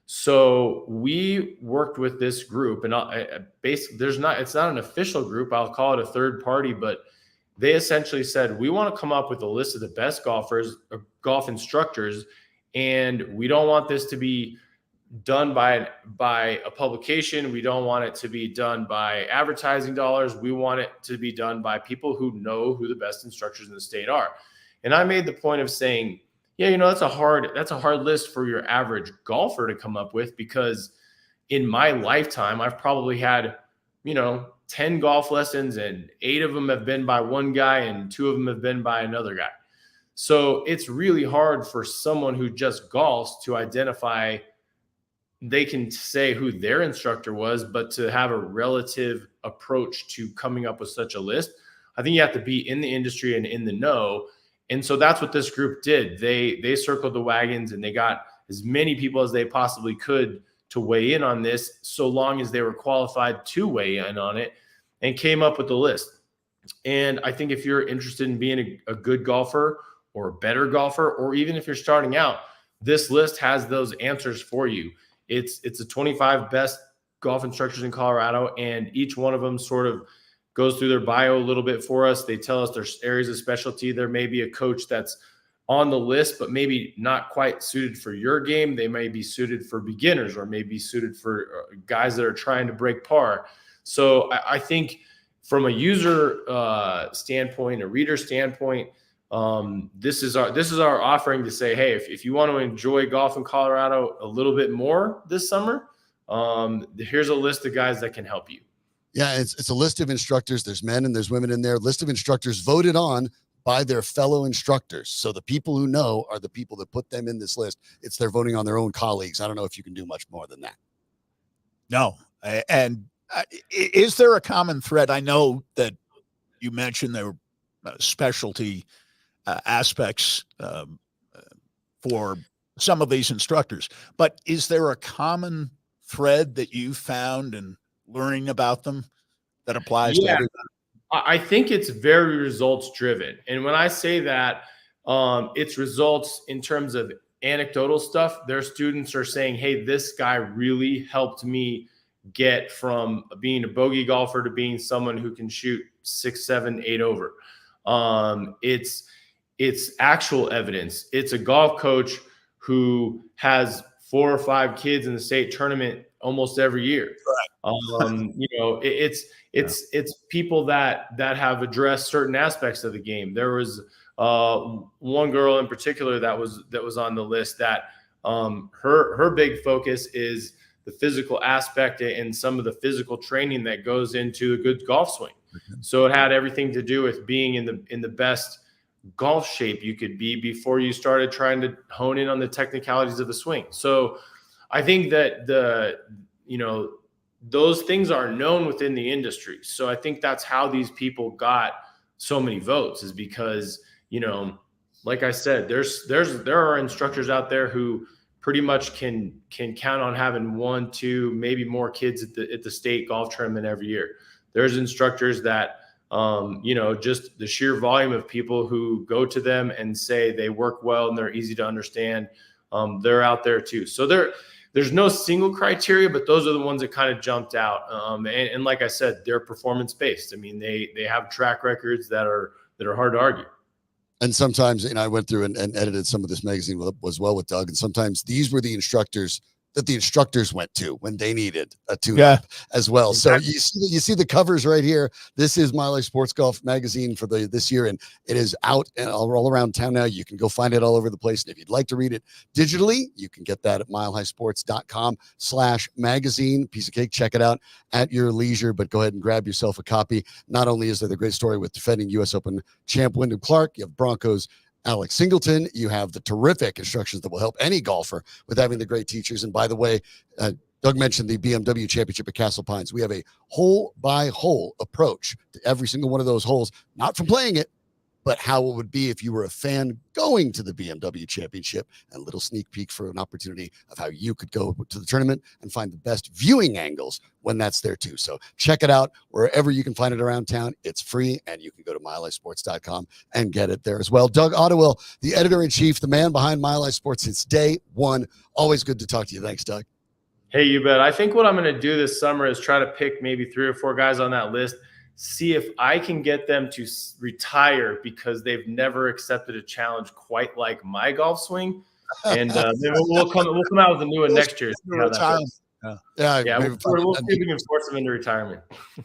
So we worked with this group, and basically it's not an official group. I'll call it a third party, but they essentially said, we want to come up with a list of the best golfers, or golf instructors. And we don't want this to be done by a publication. We don't want it to be done by advertising dollars. We want it to be done by people who know who the best instructors in the state are. And I made the point of saying, yeah, that's a hard list for your average golfer to come up with, because in my lifetime, I've probably had, 10 golf lessons, and 8 of them have been by one guy and 2 of them have been by another guy. So it's really hard for someone who just golfs to identify. They can say who their instructor was, but to have a relative approach to coming up with such a list, I think you have to be in the industry and in the know. And so that's what this group did. They circled the wagons, and they got as many people as they possibly could to weigh in on this, so long as they were qualified to weigh in on it, and came up with the list. And I think if you're interested in being a good golfer or a better golfer, or even if you're starting out, this list has those answers for you. It's the 25 best golf instructors in Colorado, and each one of them sort of goes through their bio a little bit for us. They tell us their areas of specialty. There may be a coach that's on the list, but maybe not quite suited for your game. They may be suited for beginners, or maybe suited for guys that are trying to break par. So I think from a user standpoint, a reader standpoint, this is our offering to say, hey, if you want to enjoy golf in Colorado a little bit more this summer, here's a list of guys that can help you. Yeah, it's a list of instructors. There's men and there's women in there. List of instructors voted on by their fellow instructors. So the people who know are the people that put them in this list. They're voting on their own colleagues. I don't know if you can do much more than that. No. And is there a common thread? I know that you mentioned there were specialty aspects for some of these instructors, but is there a common thread that you found in learning about them that applies to everybody? I think it's very results driven. And when I say that, it's results in terms of anecdotal stuff. Their students are saying, hey, this guy really helped me get from being a bogey golfer to being someone who can shoot 6, 7, 8 over. It's actual evidence. It's a golf coach who has 4 or 5 kids in the state tournament almost every year. Right. It's people that have addressed certain aspects of the game. There was one girl in particular that was on the list that her big focus is the physical aspect and some of the physical training that goes into a good golf swing. Mm-hmm. So it had everything to do with being in the best golf shape you could be before you started trying to hone in on the technicalities of the swing. So I think that those things are known within the industry. So I think that's how these people got so many votes, is because, like I said, there are instructors out there who pretty much can count on having 1, 2, maybe more kids at the state golf tournament every year. There's instructors that, just the sheer volume of people who go to them and say they work well and they're easy to understand. They're out there too. So there's no single criteria, but those are the ones that kind of jumped out. And like I said, they're performance based. I mean, they have track records that are hard to argue. And sometimes, I went through and edited some of this magazine as well with Doug. And sometimes these were the instructors that the instructors went to when they needed a tune-up as well. Exactly. So you see the covers right here. This is Mile High Sports Golf magazine for this year, and it is out and all around town now. You can go find it all over the place. And if you'd like to read it digitally, you can get that at milehighsports.com/magazine. Piece of cake. Check it out at your leisure, but go ahead and grab yourself a copy. Not only is there the great story with defending U.S. Open champ Wyndham Clark, you have Broncos Alex Singleton. You have the terrific instructions that will help any golfer with having the great teachers. And by the way, Doug mentioned the BMW Championship at Castle Pines. We have a hole-by-hole approach to every single one of those holes, not from playing it, but how it would be if you were a fan going to the BMW Championship, and a little sneak peek for an opportunity of how you could go to the tournament and find the best viewing angles when that's there too. So check it out wherever you can find it around town. It's free, and you can go to milehighsports.com and get it there as well. Doug Ottewill, the editor-in-chief, the man behind Mile High Sports since day one. Always good to talk to you. Thanks, Doug. Hey, you bet. I think what I'm going to do this summer is try to pick maybe 3 or 4 guys on that list, see if I can get them to retire because they've never accepted a challenge quite like my golf swing. And we'll come out with a new one next year. We'll see if we can force them into retirement.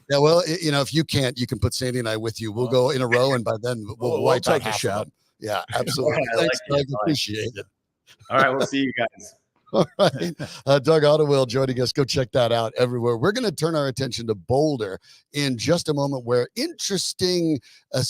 Yeah, well, if you can't, you can put Sandy and I with you. We'll go in a row, and by then we'll take a shot. Yeah, absolutely. Thanks, Doug. Appreciate it. All right, we'll see you guys. All right. Doug Ottewill joining us. Go check that out everywhere. We're going to turn our attention to Boulder in just a moment, where interesting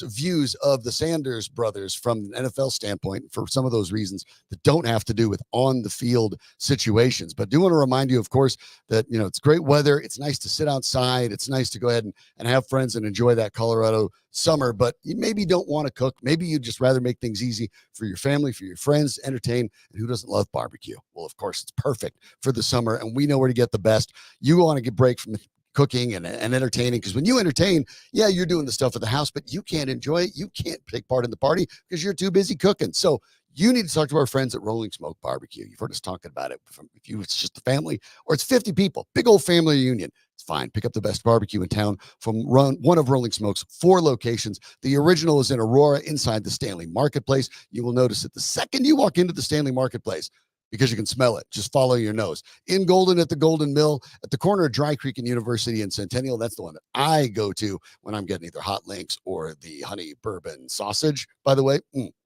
views of the Sanders brothers from an NFL standpoint for some of those reasons that don't have to do with on the field situations. But do want to remind you, of course, that, it's great weather. It's nice to sit outside. It's nice to go ahead and have friends and enjoy that Colorado summer, but you maybe don't want to cook. Maybe you'd just rather make things easy for your family, for your friends, entertain. And who doesn't love barbecue? Well, of course, it's perfect for the summer, and we know where to get the best. You want to get break from cooking and entertaining, because when you entertain, you're doing the stuff at the house, but you can't enjoy it. You can't take part in the party because you're too busy cooking. So you need to talk to our friends at Rolling Smoke Barbecue. You've heard us talking about it. If it's just the family, or it's 50 people, big old family reunion, it's fine. Pick up the best barbecue in town from one of Rolling Smoke's 4 locations. The original is in Aurora inside the Stanley Marketplace. You will notice it the second you walk into the Stanley Marketplace, because you can smell it. Just follow your nose. In Golden at the Golden Mill, at the corner of Dry Creek and University and Centennial. That's the one that I go to when I'm getting either hot links or the honey bourbon sausage, by the way.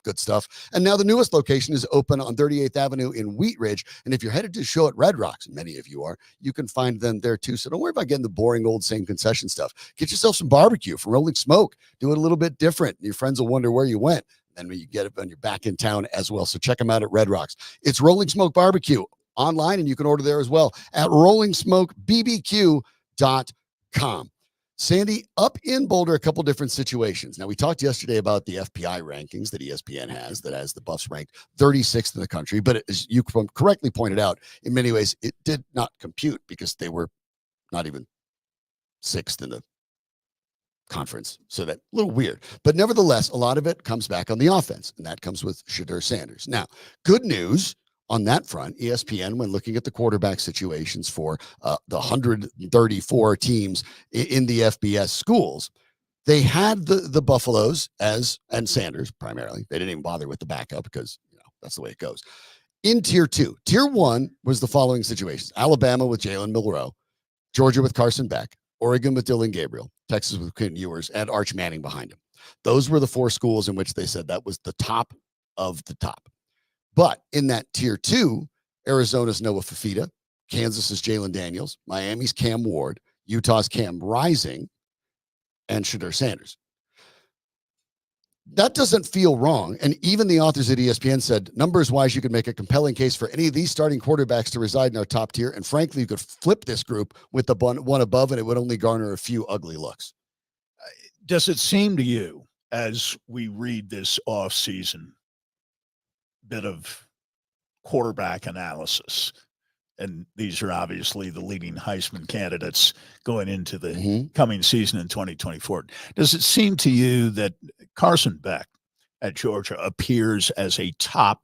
Good stuff. And now the newest location is open on 38th Avenue in Wheat Ridge. And if you're headed to the show at Red Rocks, and many of you are, you can find them there too. So don't worry about getting the boring old same concession stuff. Get yourself some barbecue from Rolling Smoke. Do it a little bit different. Your friends will wonder where you went. And when you get it when you're back in town as well. So check them out at Red Rocks. It's Rolling Smoke Barbecue online, and you can order there as well at rollingsmokebbq.com. Sandy, up in Boulder, a couple different situations. Now, we talked yesterday about the FPI rankings that ESPN has, that has the Buffs ranked 36th in the country. But as you correctly pointed out, in many ways, it did not compute because they were not even 6th in the conference. So that a little weird, but nevertheless, a lot of it comes back on the offense, and that comes with Shedeur Sanders. Now, good news on that front, ESPN, when looking at the quarterback situations for the 134 teams in the FBS schools, they had the Buffaloes and Sanders primarily. They didn't even bother with the backup because that's the way it goes. In tier 2, tier 1 was the following situations: Alabama with Jalen Milroe, Georgia with Carson Beck, Oregon with Dylan Gabriel, Texas with Quinn Ewers, and Arch Manning behind him. Those were the 4 schools in which they said that was the top of the top. But in that tier 2, Arizona's Noah Fafita, Kansas's Jalen Daniels, Miami's Cam Ward, Utah's Cam Rising, and Shedeur Sanders. That doesn't feel wrong. And even the authors at ESPN said, numbers-wise, you could make a compelling case for any of these starting quarterbacks to reside in our top tier. And frankly, you could flip this group with the one above, and it would only garner a few ugly looks. Does it seem to you, as we read this offseason bit of quarterback analysis, and these are obviously the leading Heisman candidates going into the coming season in 2024. Does it seem to you that Carson Beck at Georgia appears as a top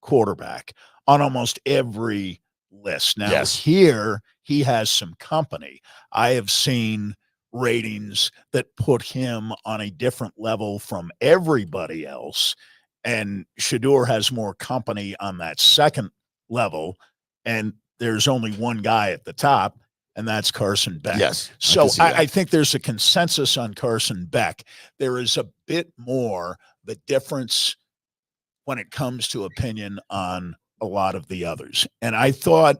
quarterback on almost every list. Now, Yes. here he has some company. I have seen ratings that put him on a different level from everybody else, and Shedeur has more company on that second level, and there's only one guy at the top, and that's Carson Beck. Yes. So I think there's a consensus on Carson Beck. There is a bit more the difference when it comes to opinion on a lot of the others. And I thought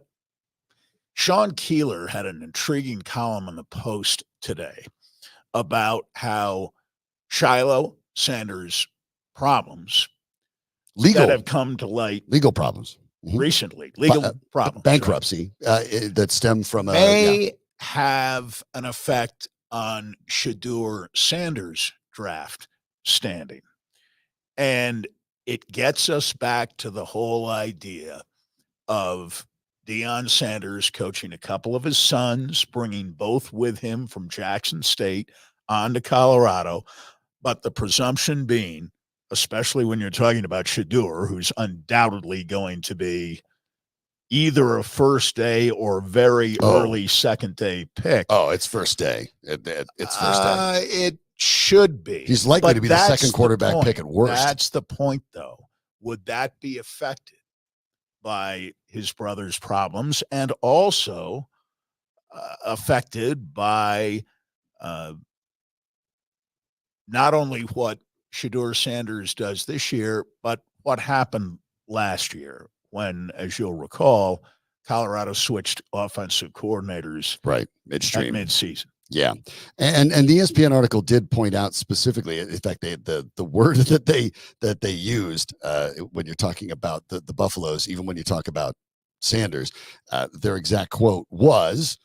Sean Keeler had an intriguing column in the Post today about how Shiloh Sanders' problems that have come to light legal problems recently, legal problems, bankruptcy that stem from may have an effect on Shedeur Sanders' draft standing. And it gets us back to the whole idea of Deion Sanders coaching a couple of his sons, bringing both with him from Jackson State on to Colorado. But the presumption being, especially when you're talking about Shedeur, who's undoubtedly going to be either a first day or very early second day pick. Oh, it's first day. It's first day. It should be. He's likely to be the second quarterback pick at worst. That's the point, though. Would that be affected by his brother's problems and also affected by not only what Shedeur Sanders does this year, but what happened last year when, as you'll recall, Colorado switched offensive coordinators midstream, mid-season. Yeah, and the ESPN article did point out specifically, in fact, the word that they used when you're talking about the Buffaloes, even when you talk about Sanders, their exact quote was,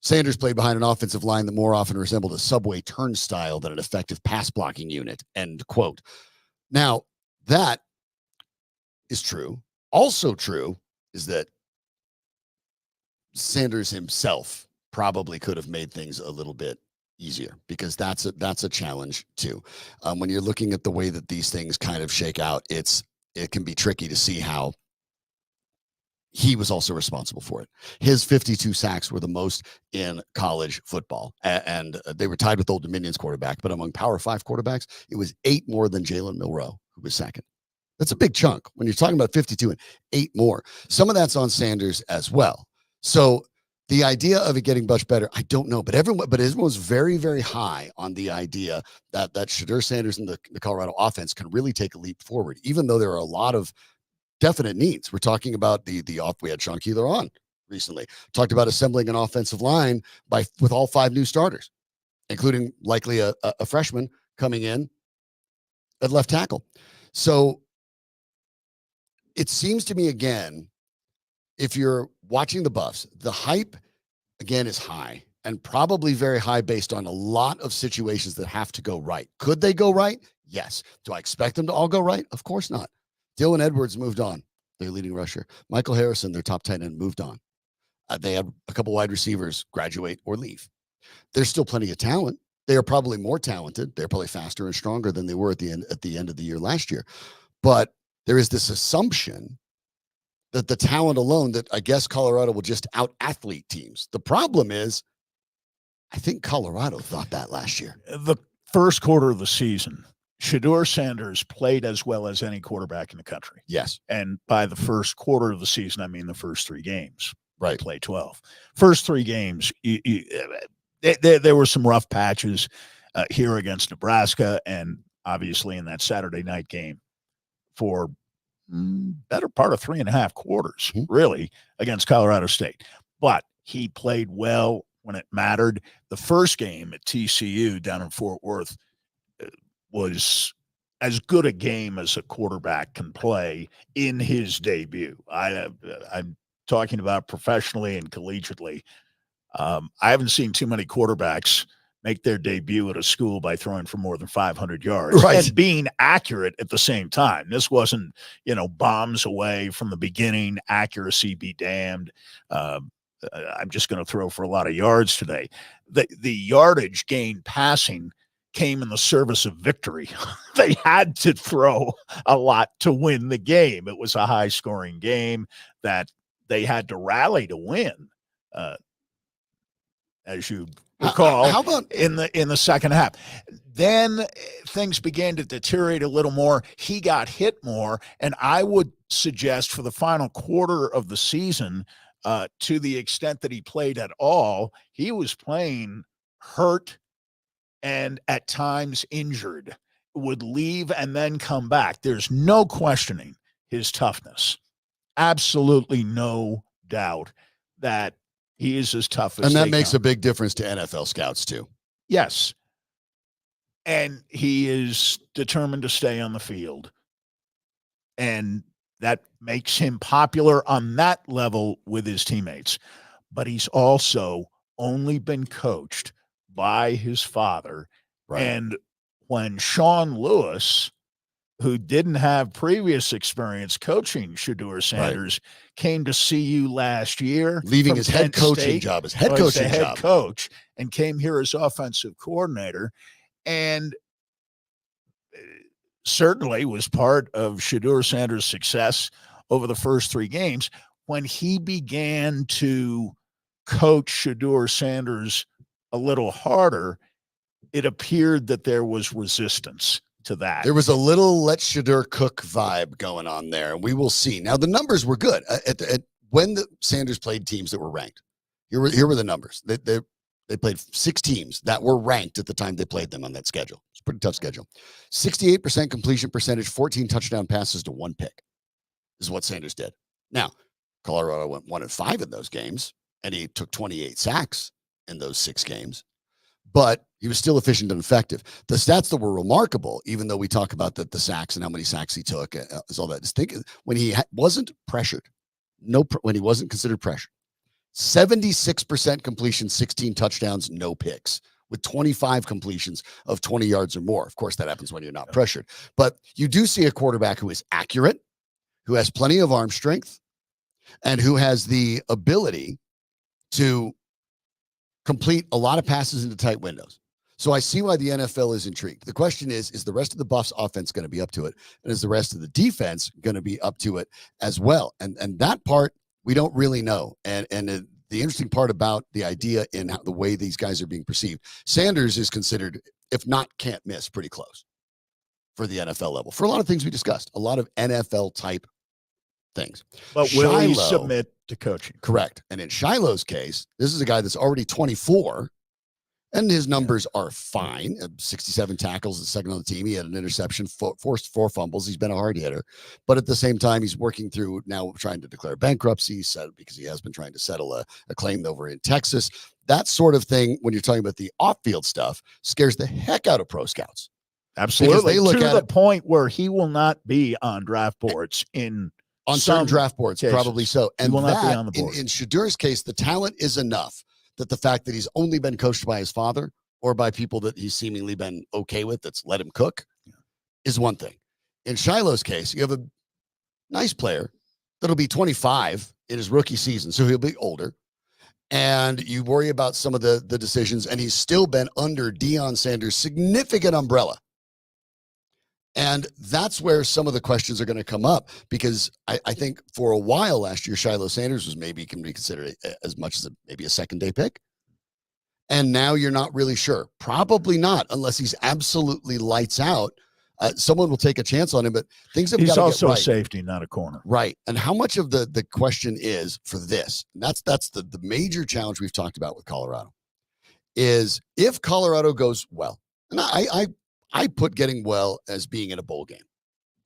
Sanders played behind an offensive line that more often resembled a subway turnstile than an effective pass blocking unit, end quote. Now, that is true. Also true is that Sanders himself probably could have made things a little bit easier, because that's a challenge too. When you're looking at the way that these things kind of shake out, it can be tricky to see how he was also responsible for it. His 52 sacks were the most in college football, and they were tied with Old Dominion's quarterback, but among Power 5 quarterbacks, it was 8 more than Jalen Milroe, who was second. That's a big chunk when you're talking about 52 and 8 more. Some of that's on Sanders as well. So the idea of it getting much better, I don't know, but everyone was very, very high on the idea that Shedeur Sanders and the Colorado offense can really take a leap forward, even though there are a lot of definite needs. We're talking about we had Sean Keeler on recently, talked about assembling an offensive line with all 5 new starters, including likely a freshman coming in at left tackle. So it seems to me, again, if you're watching the Buffs, the hype, again, is high, and probably very high based on a lot of situations that have to go right. Could they go right? Yes. Do I expect them to all go right? Of course not. Dylan Edwards moved on, their leading rusher. Michael Harrison, their top tight end, moved on. They had a couple wide receivers graduate or leave. There's still plenty of talent. They are probably more talented. They're probably faster and stronger than they were at the end of the year last year. But there is this assumption that the talent alone, that I guess Colorado will just out-athlete teams. The problem is, I think Colorado thought that last year. The first quarter of the season, Shedeur Sanders played as well as any quarterback in the country. Yes. And by the first quarter of the season, I mean the first 3 games. Right. Play 12. First 3 games, there were some rough patches here against Nebraska, and obviously in that Saturday night game for better part of 3.5 quarters, really, against Colorado State. But he played well when it mattered. The first game at TCU down in Fort Worth was as good a game as a quarterback can play in his debut. I'm talking about professionally and collegiately. I haven't seen too many quarterbacks make their debut at a school by throwing for more than 500 yards and being accurate at the same time. This wasn't, bombs away from the beginning, accuracy be damned. I'm just going to throw for a lot of yards today. The yardage gained passing came in the service of victory. They had to throw a lot to win the game. It was a high-scoring game that they had to rally to win, as you recall. How about in the second half? Then things began to deteriorate a little more. He got hit more, and I would suggest for the final quarter of the season, to the extent that he played at all, he was playing hurt and at times injured, would leave and then come back. There's no questioning his toughness. Absolutely no doubt that he is as tough as and that they makes come. a big difference to NFL scouts too. Yes. And he is determined to stay on the field. And that makes him popular on that level with his teammates. But he's also only been coached by his father. Right. And when Sean Lewis, who didn't have previous experience coaching Shedeur Sanders, came to CU last year, leaving his head coaching State, job, head coach, and came here as offensive coordinator, and certainly was part of Shedeur Sanders' success over the first 3 games. When he began to coach Shedeur Sanders a little harder, it appeared that there was resistance to that. There was a little let Shedeur cook vibe going on there, and we will see. Now, the numbers were good. When the Sanders played teams that were ranked, here were the numbers. They played 6 teams that were ranked at the time they played them on that schedule. It's a pretty tough schedule. 68% completion percentage, 14 touchdown passes to 1 pick is what Sanders did. Now, Colorado went 1-5 in those games, and he took 28 sacks in those 6 games. But he was still efficient and effective. The stats that were remarkable, even though we talk about the sacks and how many sacks he took, is all that. Just think when he wasn't pressured, when he wasn't considered pressured, 76% completion, 16 touchdowns, no picks, with 25 completions of 20 yards or more. Of course, that happens when you're not pressured. But you do see a quarterback who is accurate, who has plenty of arm strength, and who has the ability to complete a lot of passes into tight windows. So I see why the NFL is intrigued. The question is the rest of the Buffs offense going to be up to it? And is the rest of the defense going to be up to it as well? And that part, we don't really know. And the interesting part about the idea in the way these guys are being perceived, Sanders is considered, if not can't miss, pretty close for the NFL level. For a lot of things we discussed, a lot of NFL type things. But will he submit to coaching? Correct. And in Shiloh's case, this is a guy that's already 24, and his numbers are fine. 67 tackles, the second on the team. He had an interception, forced 4 fumbles. He's been a hard hitter. But at the same time, he's working through now trying to declare bankruptcy because he has been trying to settle a claim over in Texas. That sort of thing, when you're talking about the off-field stuff, scares the heck out of pro scouts. Absolutely. They look to at the point where he will not be on draft boards on certain draft boards, cases, probably so. And he will not be on the board. In Shedeur's case, the talent is enough that the fact that he's only been coached by his father or by people that he's seemingly been okay with, that's let him cook, is one thing. In Shiloh's case, you have a nice player that'll be 25 in his rookie season, so he'll be older. And you worry about some of the decisions, and he's still been under Deion Sanders' significant umbrella. And that's where some of the questions are going to come up, because I think for a while last year, Shiloh Sanders was maybe can be considered as much as maybe a second-day pick. And now you're not really sure. Probably not, unless he's absolutely lights out. Someone will take a chance on him, but things have got to get right. He's also a safety, not a corner. Right. And how much of the question is for this, and that's the major challenge we've talked about with Colorado, is if Colorado goes well, and I put getting well as being in a bowl game.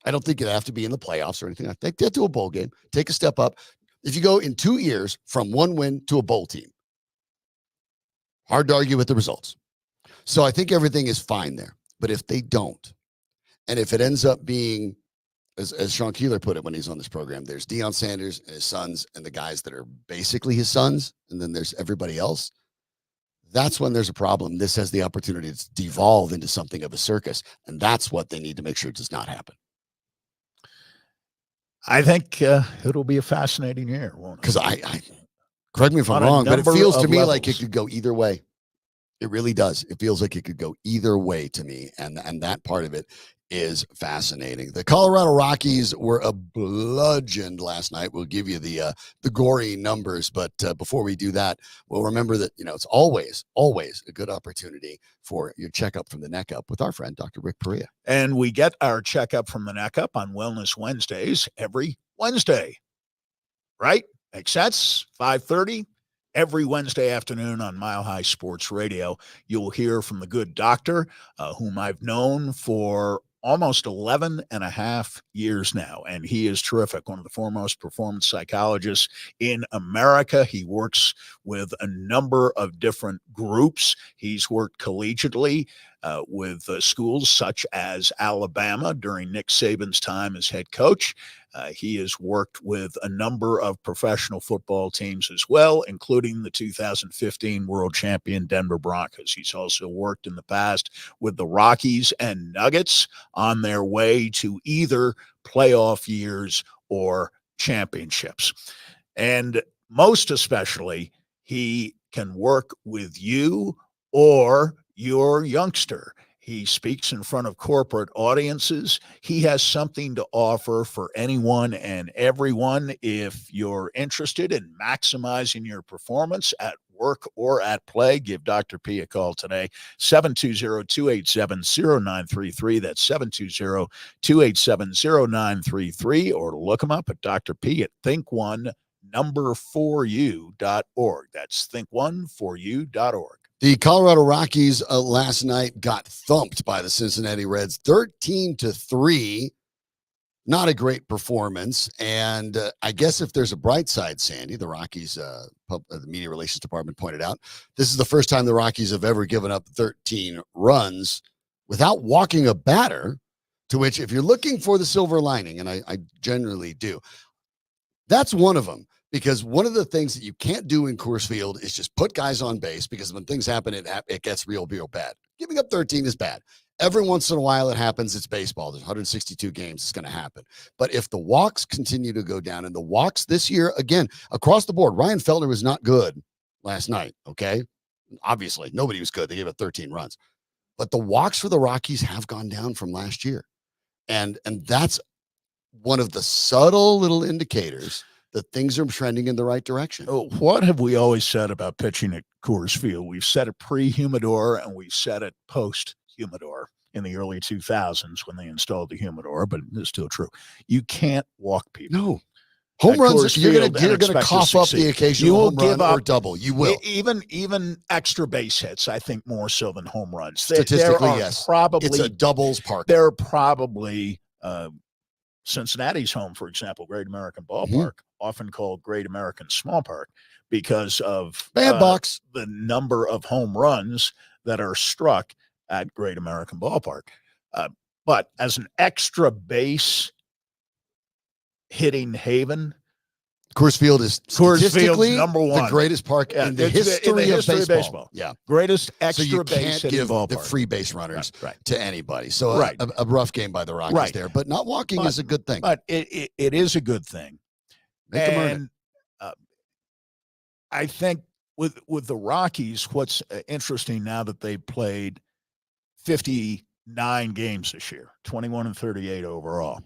I don't think you have to be in the playoffs or anything. I think get to a bowl game, take a step up. If you go in 2 years from 1 win to a bowl team, hard to argue with the results. So I think everything is fine there. But if they don't, and if it ends up being, as Sean Keeler put it when he's on this program, there's Deion Sanders and his sons and the guys that are basically his sons, and then there's everybody else. That's when there's a problem. This has the opportunity to devolve into something of a circus, and that's what they need to make sure does not happen. I think it'll be a fascinating year, won't it? Because I correct me if I'm wrong, but it feels to me like it could go either way. It really does. It feels like it could go either way to me, and that part of it is fascinating. The Colorado Rockies were bludgeoned last night. We'll give you the gory numbers, but before we do that, we'll remember that it's always a good opportunity for your checkup from the neck up with our friend Dr. Rick Perea. And we get our checkup from the neck up on Wellness Wednesdays every Wednesday, right? Makes sense. 5:30 every Wednesday afternoon on Mile High Sports Radio. You'll hear from the good doctor, whom I've known for almost 11 and a half years now, and he is terrific, one of the foremost performance psychologists in America. He works with a number of different groups. He's worked collegiately with schools such as Alabama during Nick Saban's time as head coach. He has worked with a number of professional football teams as well, including the 2015 world champion Denver Broncos. He's also worked in the past with the Rockies and Nuggets on their way to either playoff years or championships. And most especially, he can work with you or your youngster. He speaks in front of corporate audiences. He has something to offer for anyone and everyone. If you're interested in maximizing your performance at work or at play, give Dr. P a call today, 720-287-0933. That's 720-287-0933, or look him up at Dr. P at think1number4u.org. That's think1foryou.org. The Colorado Rockies last night got thumped by the Cincinnati Reds 13-3. Not a great performance. And I guess if there's a bright side, Sandy, the Rockies, the media relations department pointed out, this is the first time the Rockies have ever given up 13 runs without walking a batter, to which, if you're looking for the silver lining, and I generally do, that's one of them. Because one of the things that you can't do in Coors Field is just put guys on base, because when things happen, it gets real bad. Giving up 13 is bad. Every once in a while it happens. It's baseball. There's 162 games. It's going to happen. But if the walks continue to go down, and the walks this year, again, across the board, Ryan Felder was not good last night, okay? Obviously, nobody was good. They gave up 13 runs. But the walks for the Rockies have gone down from last year. And that's one of the subtle little indicators that things are trending in the right direction. What have we always said about pitching at Coors Field? We've said it pre-humidor, and we've said it post-humidor in the early 2000s when they installed the humidor, but it's still true. You can't walk people. No. Home runs, you're going to cough up the occasional home run or double. You will. Even extra base hits, I think, more so than home runs. Statistically, yes. It's a doubles park. They're probably Cincinnati's home, for example, Great American Ballpark, often called Great American Small Park, because of the number of home runs that are struck at Great American Ballpark. But as an extra base hitting haven, Coors Field is statistically number one, the greatest park in the history of baseball. Yeah, greatest extra so you base can't give ballpark. The free base runners to anybody. So a rough game by the Rockies there, but not walking is a good thing. But it is a good thing. Make them earn it. I think with the Rockies, what's interesting now that they played 59 games this year, 21 and 38 overall.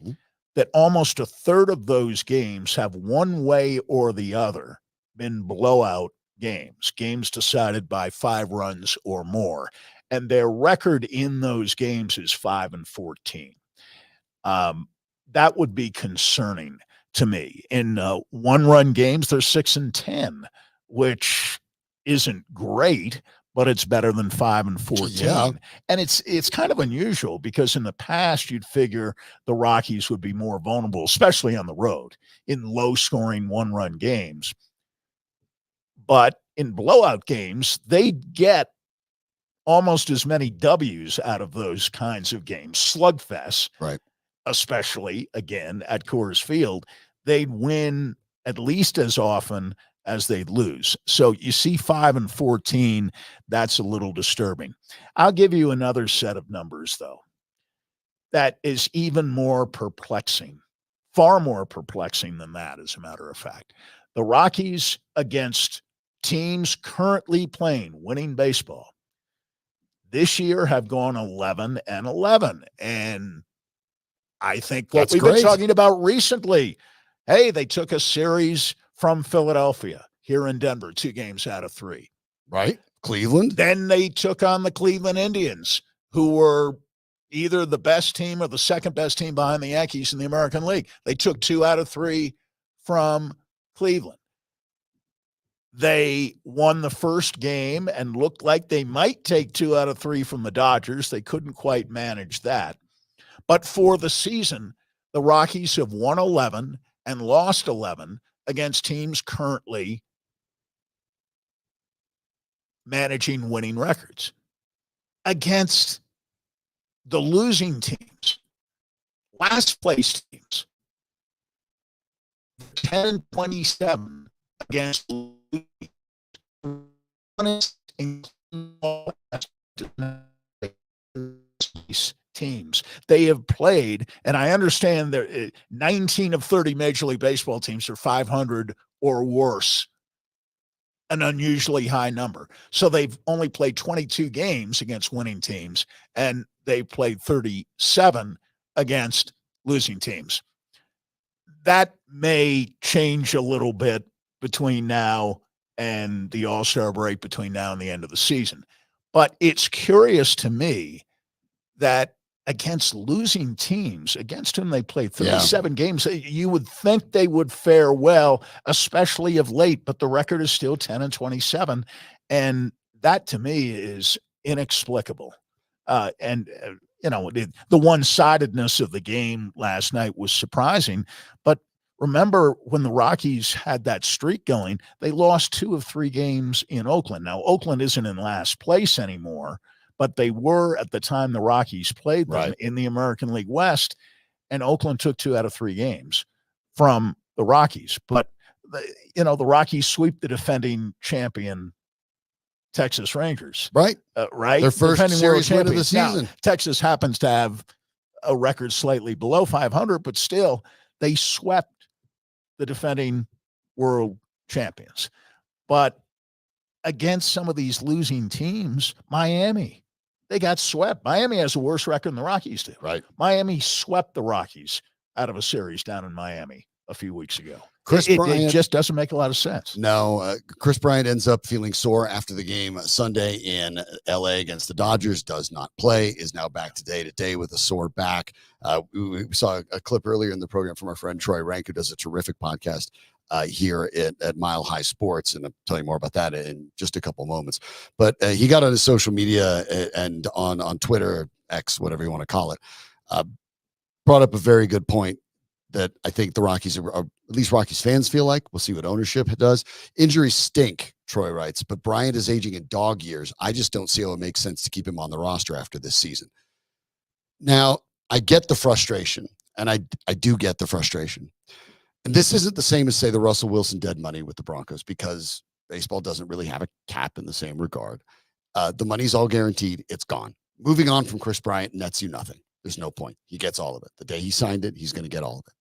That almost a third of those games have one way or the other been blowout games decided by 5 runs or more. And their record in those games is 5-14. That would be concerning to me. In 1-run games, they're 6-10, which isn't great, but it's better than 5-14. Yeah. And it's kind of unusual, because in the past you'd figure the Rockies would be more vulnerable, especially on the road, in low-scoring 1-run games. But in blowout games, they get almost as many W's out of those kinds of games. Slugfests, right? Especially, again, at Coors Field, they'd win at least as often as they lose. So you see 5-14, that's a little disturbing. I'll give you another set of numbers, though, that is even more perplexing, far more perplexing than that, as a matter of fact. The Rockies against teams currently playing winning baseball this year have gone 11-11, and I think what That's we've great. been talking about recently. Hey, they took a series from Philadelphia here in Denver, 2 games out of 3. Right? Cleveland. Then they took on the Cleveland Indians, who were either the best team or the second best team behind the Yankees in the American League. They took 2 out of 3 from Cleveland. They won the first game and looked like they might take 2 out of 3 from the Dodgers. They couldn't quite manage that. But for the season, the Rockies have won 11 and lost 11 against teams currently managing winning records. Against the losing teams, last place teams, 10-27 against teams. They have played, and I understand that 19 of 30 Major League Baseball teams are 500 or worse, an unusually high number. So they've only played 22 games against winning teams, and they played 37 against losing teams. That may change a little bit between now and the All-Star break, between now and the end of the season. But it's curious to me that against losing teams, against whom they played 37 games, you would think they would fare well, especially of late, but the record is still 10-27. And that to me is inexplicable. The one-sidedness of the game last night was surprising. But remember, when the Rockies had that streak going, they lost 2 of 3 games in Oakland. Now, Oakland isn't in last place anymore, but they were at the time the Rockies played them in the American League West, and Oakland took 2 out of 3 games from the Rockies. But, the Rockies sweep the defending champion Texas Rangers. Right. Right? Their first Defending series world win of the champions. season. Now, Texas happens to have a record slightly below 500, but still, they swept the defending world champions. But against some of these losing teams, Miami, they got swept. Miami has a worse record than the Rockies do. Right. Miami swept the Rockies out of a series down in Miami a few weeks ago. Kris Bryant, it just doesn't make a lot of sense. No, Kris Bryant ends up feeling sore after the game Sunday in LA against the Dodgers, does not play, is now back today with a sore back. We saw a clip earlier in the program from our friend Troy Rank, who does a terrific podcast here at Mile High Sports, and I'll tell you more about that in just a couple moments. But he got on his social media and on Twitter, X, whatever you want to call it, brought up a very good point that I think the Rockies are, at least Rockies fans feel like. We'll see what ownership does. Injuries stink, Troy writes, but Bryant is aging in dog years. I just don't see how it makes sense to keep him on the roster after this season. Now, I get the frustration, and I do get the frustration. And this isn't the same as, say, the Russell Wilson dead money with the Broncos, because baseball doesn't really have a cap in the same regard. The money's all guaranteed. It's gone. Moving on from Kris Bryant nets you nothing. There's no point. He gets all of it. The day he signed it, he's going to get all of it.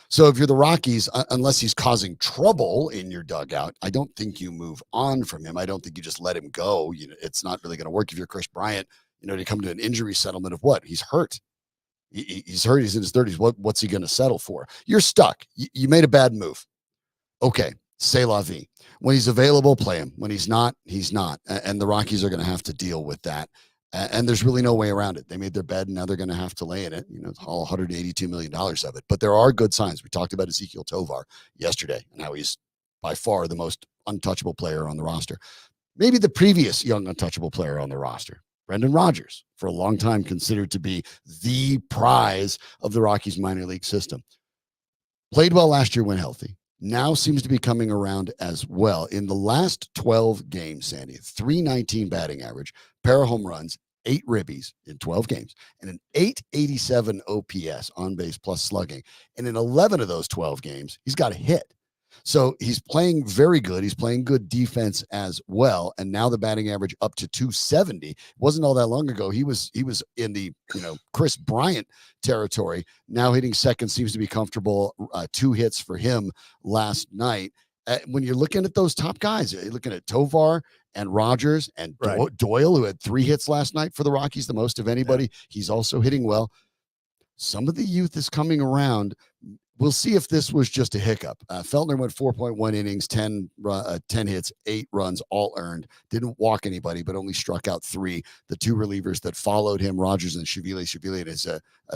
So if you're the Rockies, unless he's causing trouble in your dugout, I don't think you move on from him. I don't think you just let him go. It's not really going to work if you're Kris Bryant, to come to an injury settlement of what? He's hurt. He's hurt. He's in his 30s. What's he going to settle for? You're stuck. You made a bad move. Okay. C'est la vie. When he's available, play him. When he's not, he's not. And the Rockies are going to have to deal with that. And there's really no way around it. They made their bed, and now they're going to have to lay in it, all $182 million of it. But there are good signs. We talked about Ezekiel Tovar yesterday and how he's by far the most untouchable player on the roster. Maybe the previous young untouchable player on the roster, Brendan Rodgers, for a long time considered to be the prize of the Rockies minor league system. Played well last year when healthy. Now seems to be coming around as well. In the last 12 games, Sandy, 319 batting average, pair of home runs, 8 ribbies in 12 games, and an 887 OPS, on base plus slugging. And in 11 of those 12 games, he's got a hit. So he's playing very good. He's playing good defense as well. And now the batting average up to 270. It wasn't all that long ago. He was in the Kris Bryant territory. Now hitting second seems to be comfortable. 2 hits for him last night. When you're looking at those top guys, you're looking at Tovar and Rodgers and Doyle, who had 3 hits last night for the Rockies, the most of anybody. Yeah. He's also hitting well. some of the youth is coming around. We'll see if this was just a hiccup. Feltner went 4.1 innings, 10 hits, 8 runs, all earned. Didn't walk anybody, but only struck out 3. The 2 relievers that followed him, Rogers and Shavili. Shavili in his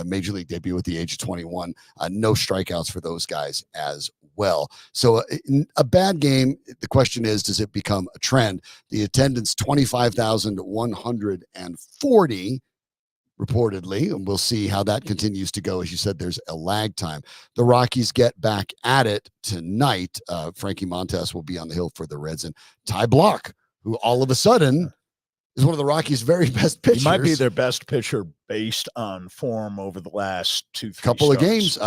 major league debut at the age of 21. No strikeouts for those guys as well. So a bad game. The question is, does it become a trend? The attendance, 25,140. Reportedly, and we'll see how that continues to go. As you said, there's a lag time. The Rockies get back at it tonight. Frankie Montas will be on the hill for the Reds, and Ty Block, who all of a sudden is one of the Rockies' very best pitchers. He might be their best pitcher based on form over the last 2-3 couple starts. of games.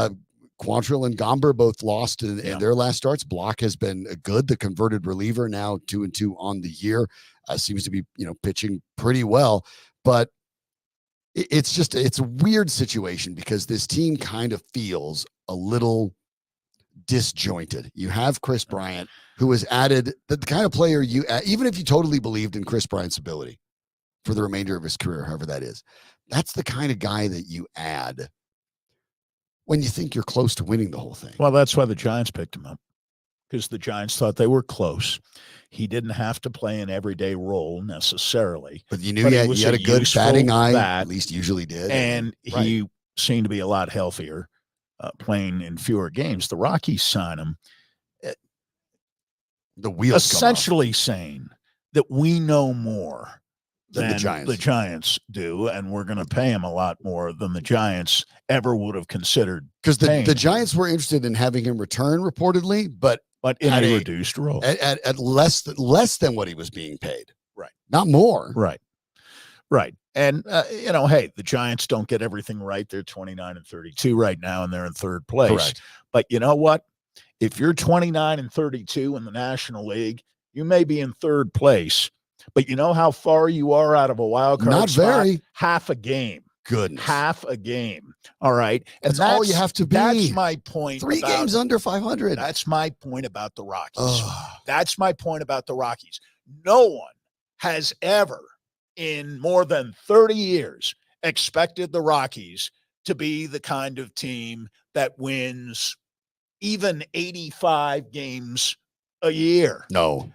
Quantrill and Gomber both lost in their last starts. Block has been good. The converted reliever, now 2-2 on the year, seems to be pitching pretty well, but it's a weird situation because this team kind of feels a little disjointed. You have Kris Bryant, who has added the kind of player even if you totally believed in Kris Bryant's ability for the remainder of his career, however that is, that's the kind of guy that you add when you think you're close to winning the whole thing. Well, that's why the Giants picked him up, because the Giants thought they were close. He didn't have to play an everyday role necessarily. But you knew he had a good batting eye, at least usually did. And he seemed to be a lot healthier playing in fewer games. The Rockies signed him. The wheels essentially saying that we know more than the Giants do, and we're going to pay him a lot more than the Giants ever would have considered. Because the Giants were interested in having him return, reportedly, but in a reduced role, at less than what he was being paid. Right. Not more. Right. And, hey, the Giants don't get everything right. They're 29-32 right now, and they're in third place. Correct. But you know what? If you're 29-32 in the National League, you may be in third place, but you know how far you are out of a wild card Not spot? very. Half a game. Goodness. Half a game. All right. And that's all you have to be. That's my point. 3 games under 500. That's my point about the Rockies. Oh. That's my point about the Rockies. No one has ever in more than 30 years expected the Rockies to be the kind of team that wins even 85 games a year. No.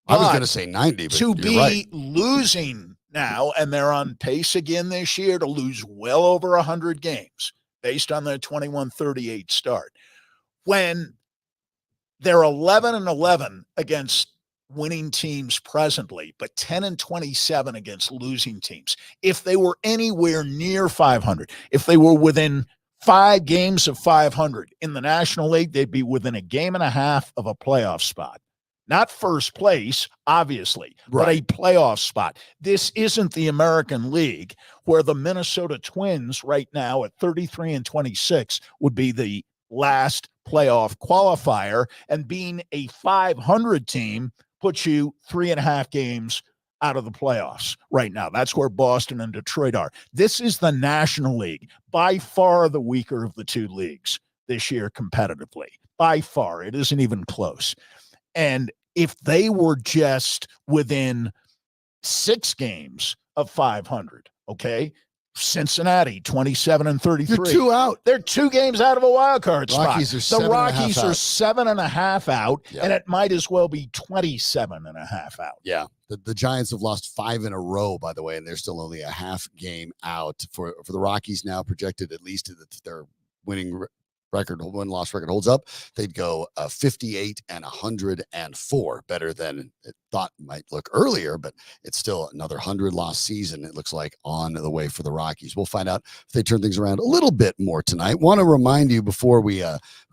I was going to say 90, but to be losing now, and they're on pace again this year to lose well over 100 games based on their 21-38 start. When they're 11-11 against winning teams presently, but 10-27 against losing teams. If they were anywhere near 500, if they were within 5 games of 500 in the National League, they'd be within a game and a half of a playoff spot. Not first place, obviously, but a playoff spot. This isn't the American League, where the Minnesota Twins right now at 33-26 would be the last playoff qualifier, and being a 500 team puts you 3.5 games out of the playoffs right now. That's where Boston and Detroit are. This is the National League, by far the weaker of the two leagues this year competitively. By far. It isn't even close. And if they were just within 6 games of 500, okay, Cincinnati 27-33. You're 2 out. They're 2 games out of a wild card spot. The Rockies are 7.5 out, and it might as well be 27.5 out. Yeah. The Giants have lost 5 in a row, by the way, and they're still only a half game out. For the Rockies now projected, at least that their win-loss record holds up, they'd go 58-104, better than it thought might look earlier, but it's still another 100-loss season, it looks like, on the way for the Rockies. We'll find out if they turn things around a little bit more tonight. Want to remind you before we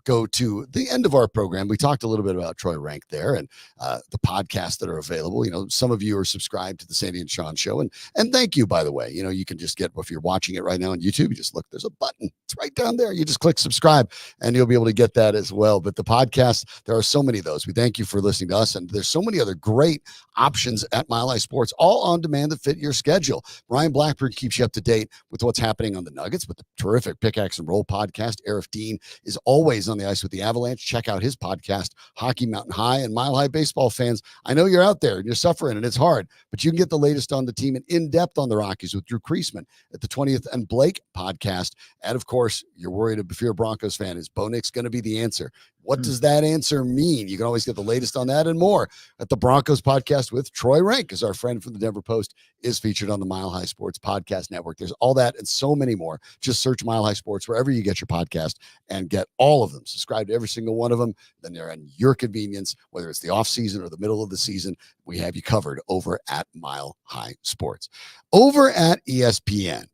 go to the end of our program, we talked a little bit about Troy Rank there and the podcasts that are available. Some of you are subscribed to the Sandy and Sean Show, and thank you, by the way. You can just get, if you're watching it right now on YouTube, you just look, there's a button. It's right down there. You just click subscribe and you'll be able to get that as well. But the podcast, there are so many of those. We thank you for listening to us, and there's so many other great options at Mile High Sports, all on demand that fit your schedule. Brian Blackburn keeps you up to date with what's happening on the Nuggets with the terrific Pickaxe and Roll podcast. Arif Dean is always on the ice with the Avalanche. Check out his podcast, Hockey Mountain High. And Mile High baseball fans, I know you're out there and you're suffering and it's hard, but you can get the latest on the team and in-depth on the Rockies with Drew Kreisman at the 20th and Blake podcast. And of course, you're worried if you're a Broncos fan, is Bo Nix going to be the answer? What does that answer mean? You can always get the latest on that and more at the Broncos podcast with Troy Rank, as our friend from the Denver Post is featured on the Mile High Sports Podcast Network. There's all that and so many more. Just search Mile High Sports wherever you get your podcast and get all of them. Subscribe to every single one of them. Then they're on your convenience, whether it's the off season or the middle of the season. We have you covered over at Mile High Sports. Over at ESPN,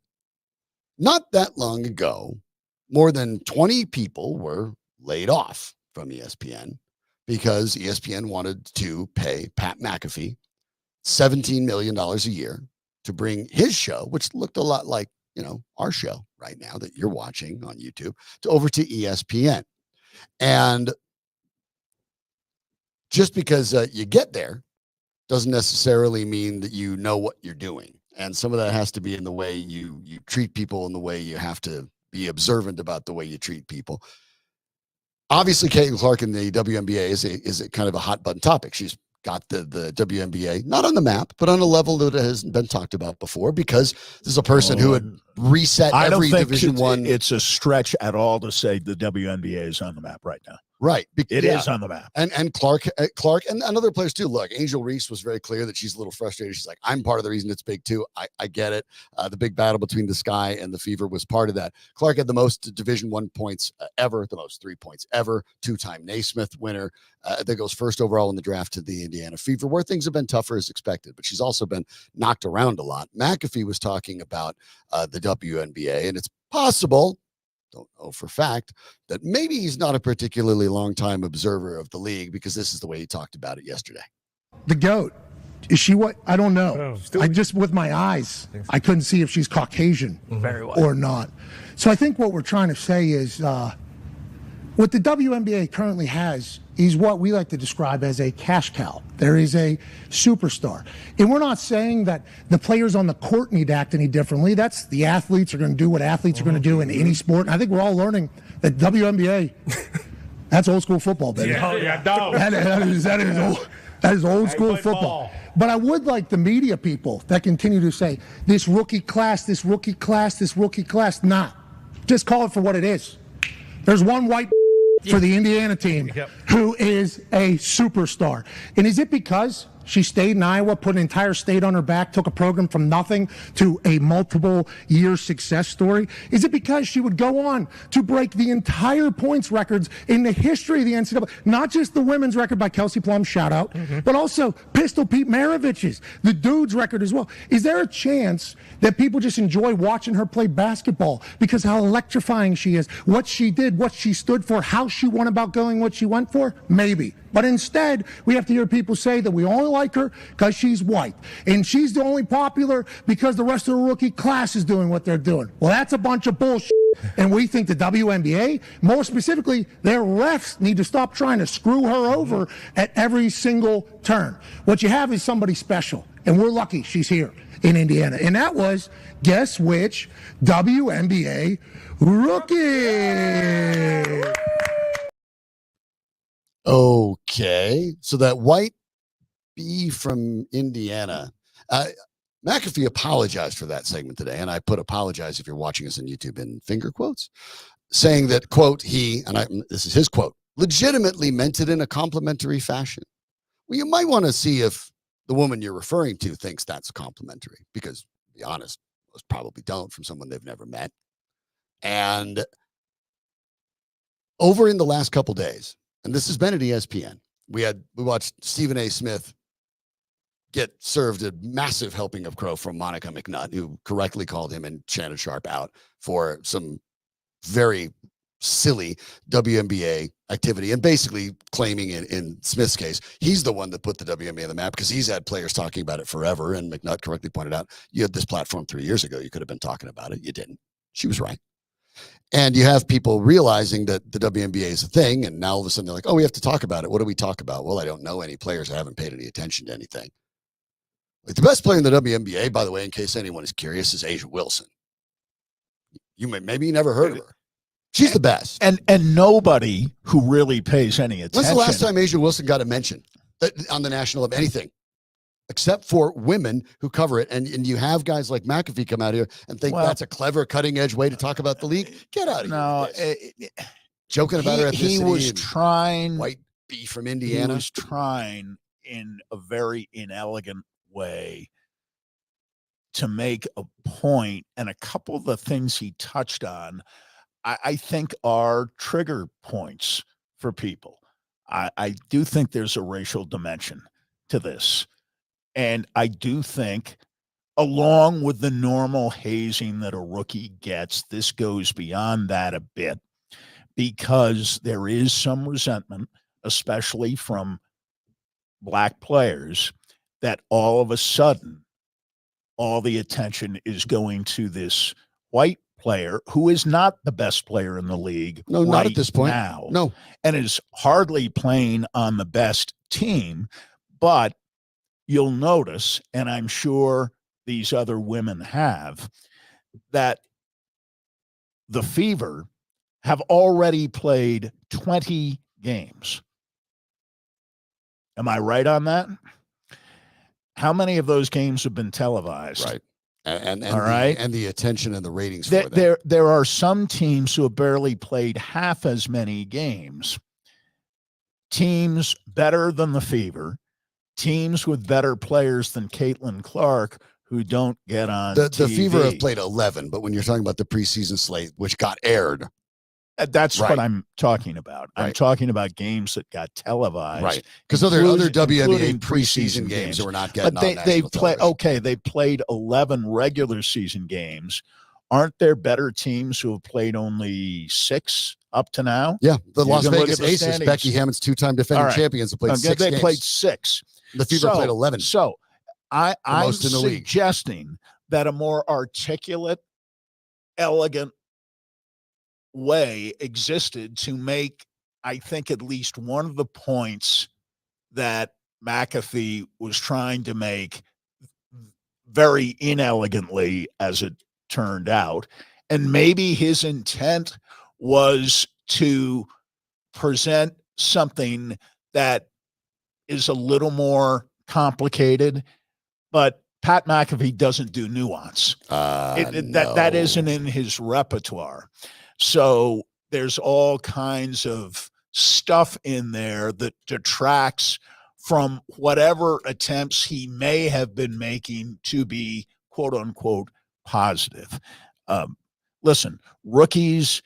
not that long ago, more than 20 people were laid off from ESPN because ESPN wanted to pay Pat McAfee $17 million a year to bring his show, which looked a lot like, our show right now that you're watching on YouTube, over to ESPN. And just because you get there doesn't necessarily mean that you know what you're doing. And some of that has to be in the way you treat people, and the way you have to be observant about the way you treat people. Obviously, Caitlin Clark in the WNBA is a kind of a hot button topic. She's got the WNBA not on the map, but on a level that hasn't been talked about before, because this is a person who had reset every Division One. It's a stretch at all to say the WNBA is on the map right now. Right. It is on the map. And Clark and other players too. Look, Angel Reese was very clear that she's a little frustrated. She's like, I'm part of the reason it's big too. I get it. The big battle between the Sky and the Fever was part of that. Clark had the most Division I points ever, the most 3 points ever, two-time Naismith winner. That goes first overall in the draft to the Indiana Fever, where things have been tougher as expected, but she's also been knocked around a lot. McAfee was talking about the WNBA, and it's possible, don't know for fact, that maybe he's not a particularly long-time observer of the league, because this is the way he talked about it yesterday. The GOAT. Is she what? I don't know. I just, with my eyes, I couldn't see if she's Caucasian or not. So I think what we're trying to say is what the WNBA currently has is what we like to describe as a cash cow. There is a superstar. And we're not saying that the players on the court need to act any differently. That's the athletes are going to do what athletes are going to do in any sport. And I think we're all learning that WNBA, that's old school football, baby. That is old school football. But I would like the media people that continue to say, this rookie class, this rookie class, this rookie class. Nah, just call it for what it is. There's one white for the Indiana team who is a superstar. And is it because she stayed in Iowa, put an entire state on her back, took a program from nothing to a multiple-year success story? Is it because she would go on to break the entire points records in the history of the NCAA? Not just the women's record by Kelsey Plum, shout out, but also Pistol Pete Maravich's, the dude's record as well. Is there a chance that people just enjoy watching her play basketball because how electrifying she is, what she did, what she stood for, how she went about going, what she went for? Maybe. But instead, we have to hear people say that we only like her because she's white. And she's the only popular because the rest of the rookie class is doing what they're doing. Well, that's a bunch of bullshit. And we think the WNBA, more specifically, their refs need to stop trying to screw her over at every single turn. What you have is somebody special. And we're lucky she's here in Indiana. And that was, guess which, WNBA rookie. Okay, so that white bee from Indiana, McAfee apologized for that segment today, and I put apologize if you're watching us on YouTube in finger quotes, saying that, quote, he, and this is his quote, legitimately meant it in a complimentary fashion. Well, you might want to see if the woman you're referring to thinks that's complimentary, because, to be honest, most probably don't, from someone they've never met. And over in the last couple days, and this has been at ESPN, we watched Stephen A. Smith get served a massive helping of crow from Monica McNutt, who correctly called him and Shannon Sharp out for some very silly WNBA activity, and basically claiming in Smith's case, he's the one that put the WNBA on the map because he's had players talking about it forever. And McNutt correctly pointed out, you had this platform 3 years ago. You could have been talking about it. You didn't. She was right. And you have people realizing that the WNBA is a thing, and now all of a sudden they're like, oh, we have to talk about it. What do we talk about? Well, I don't know any players. I haven't paid any attention to anything. The best player in the WNBA, by the way, in case anyone is curious, is A'ja Wilson. Maybe you never heard of her. She's the best. And nobody who really pays any attention. When's the last time A'ja Wilson got a mention on the national of anything? Except for women who cover it. And you have guys like McAfee come out here and think that's a clever, cutting-edge way to talk about the league. Get out of here. Joking about her ethnicity. He was trying. White B from Indiana. He was trying in a very inelegant way to make a point. And a couple of the things he touched on, I think, are trigger points for people. I do think there's a racial dimension to this. And I do think, along with the normal hazing that a rookie gets, this goes beyond that a bit, because there is some resentment, especially from black players, that all of a sudden, all the attention is going to this white player who is not the best player in the league. No, not at this point. Now. No. And is hardly playing on the best team, but you'll notice, and I'm sure these other women have, that the Fever have already played 20 games. Am I right on that? How many of those games have been televised? Right. And all right. And the attention and the ratings for them. There are some teams who have barely played half as many games. Teams better than the Fever, teams with better players than Caitlin Clark, who don't get on the TV. Fever have played 11, but when you're talking about the preseason slate, which got aired, that's what I'm talking about. Right. I'm talking about games that got televised, right? Because other WNBA preseason games that were not getting. But they played 11 regular season games. Aren't there better teams who have played only 6 up to now? Yeah, the Las can look Vegas at the Aces, standings. Becky Hammon's 2-time defending champions, have played 6 games. They played 6. The Fever played 11. So I'm most in the league. suggesting that a more articulate, elegant way existed to make, I think, at least one of the points that McAfee was trying to make very inelegantly, as it turned out. And maybe his intent was to present something that is a little more complicated, but Pat McAfee doesn't do nuance. That isn't in his repertoire. So there's all kinds of stuff in there that detracts from whatever attempts he may have been making to be, quote unquote, positive. Listen, rookies,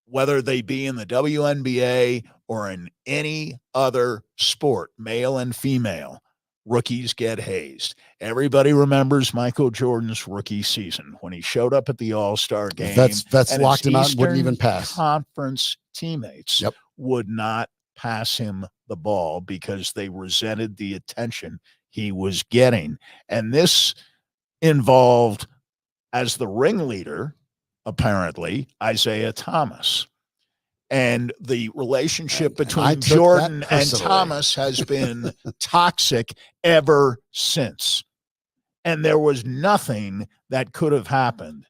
whether they be in the WNBA or in any other sport, male and female, rookies get hazed. Everybody remembers Michael Jordan's rookie season when he showed up at the All-Star game. That's locked him out and wouldn't even pass. Conference teammates would not pass him the ball because they resented the attention he was getting. And this involved, as the ringleader, apparently, Isaiah Thomas. And the relationship between Jordan and Thomas has been toxic ever since. And there was nothing that could have happened,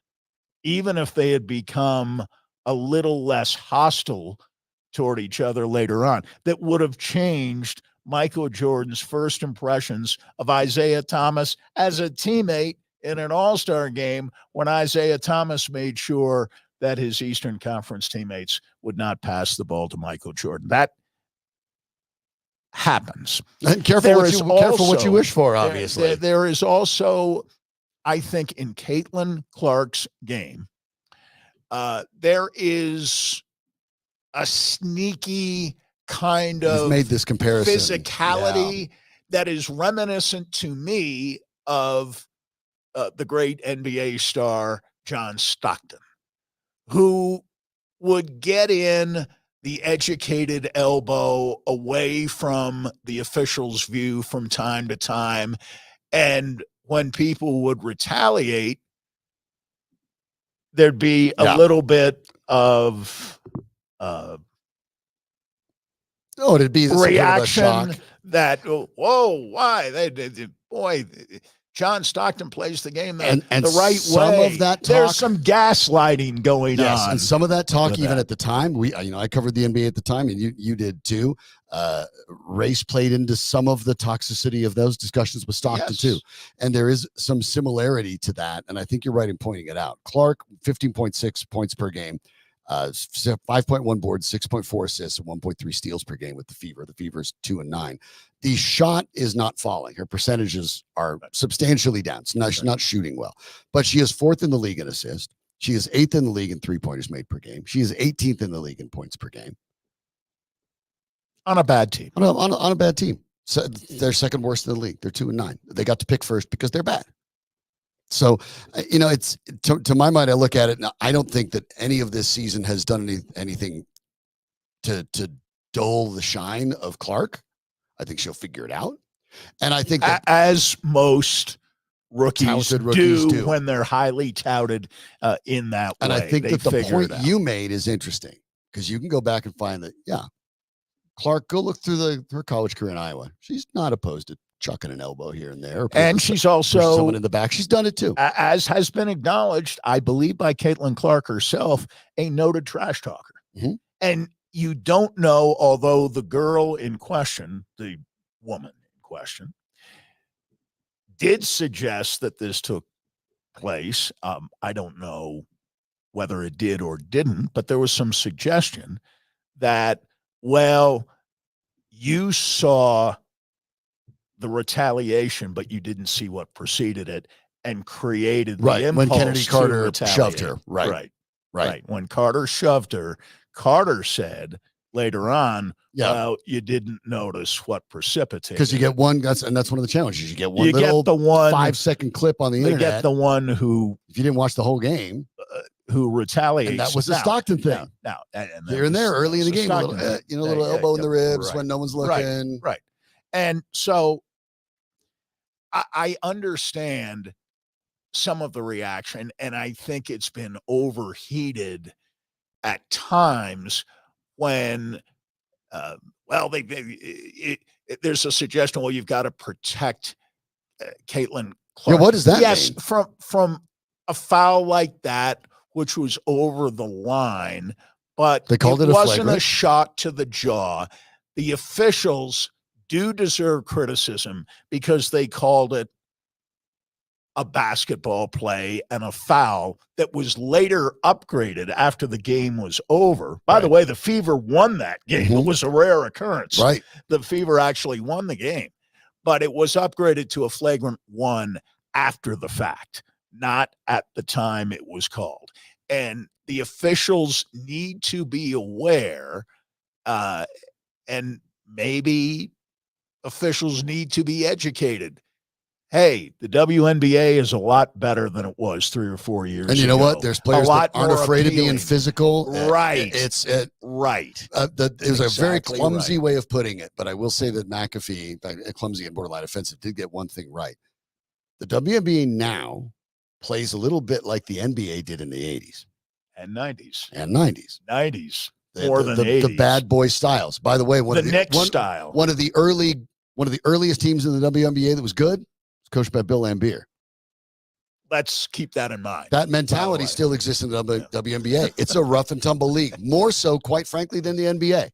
even if they had become a little less hostile toward each other later on, that would have changed Michael Jordan's first impressions of Isaiah Thomas as a teammate in an All-Star game, when Isaiah Thomas made sure that his Eastern Conference teammates would not pass the ball to Michael Jordan. That happens. And careful what you wish for, obviously. There is also, I think, in Caitlin Clark's game, there is a sneaky kind of made this comparison physicality that is reminiscent to me of the great NBA star John Stockton, who would get in the educated elbow away from the official's view from time to time. And when people would retaliate, there'd be a little bit of it'd be reaction that, whoa, why? Boy, John Stockton plays the game and the right some way. Of that talk, there's some gaslighting going on. And some of that talk, even at the time, I covered the NBA at the time, and you did too. Race played into some of the toxicity of those discussions with Stockton too, and there is some similarity to that. And I think you're right in pointing it out. Clark, 15.6 points per game. 5.1 boards, 6.4 assists, and 1.3 steals per game with the Fever. The Fever's 2-9. The shot is not falling. Her percentages are substantially down. She's not shooting well, but she is 4th in the league in assists. She is 8th in the league in 3-pointers made per game. She is 18th in the league in points per game. On a bad team. On a bad team. So they're second worst in the league. They're 2-9. They got to pick first because they're bad. So, it's to my mind, I look at it. Now, I don't think that any of this season has done anything to dull the shine of Clark. I think she'll figure it out. And I think that as most rookies do when they're highly touted in that way. And I think that the point you made is interesting because you can go back and find that, Clark, go look through her college career in Iowa. She's not opposed to chucking an elbow here and there. And she's also someone in the back. She's done it too. As has been acknowledged, I believe, by Caitlin Clark herself, a noted trash talker. Mm-hmm. And you don't know, although the girl in question, the woman in question, did suggest that this took place. I don't know whether it did or didn't, but there was some suggestion that, well, you saw the retaliation, but you didn't see what preceded it and created the impulse when Kennedy Carter retaliate. shoved her. Right. When Carter shoved her, Carter said later on, well, you didn't notice what precipitated. Because you get one, that's one of the challenges. You get one the 5-second clip on the internet. You get the one who, if you didn't watch the whole game, who retaliates. And that was the Stockton thing. Now, here and there early in the game, a little elbow in the ribs when no one's looking. Right. And so I understand some of the reaction, and I think it's been overheated at times when, there's a suggestion, well, you've got to protect Caitlin Clark. Yeah, what does that mean? From a foul like that, which was over the line, but they called it wasn't a shot to the jaw. The officials do deserve criticism because they called it a basketball play and a foul that was later upgraded after the game was over. By the way, the Fever won that game. Mm-hmm. It was a rare occurrence. Right. The Fever actually won the game, but it was upgraded to a flagrant 1 after the fact, not at the time it was called. And the officials need to be aware, and maybe officials need to be educated. Hey, the WNBA is a lot better than it was 3 or 4 years ago. And you know what? There's players that aren't afraid of being physical. Right. It was a very clumsy way of putting it, but I will say that McAfee, clumsy and borderline offensive, did get one thing right. The WNBA now plays a little bit like the NBA did in the 80s. And 90s. 90s. More than 80s. The bad boy styles. By the way, one of the earliest teams in the WNBA that was good, coached by Bill Lambier. Let's keep that in mind. That mentality still exists in the WNBA. It's a rough and tumble league, more so, quite frankly, than the NBA.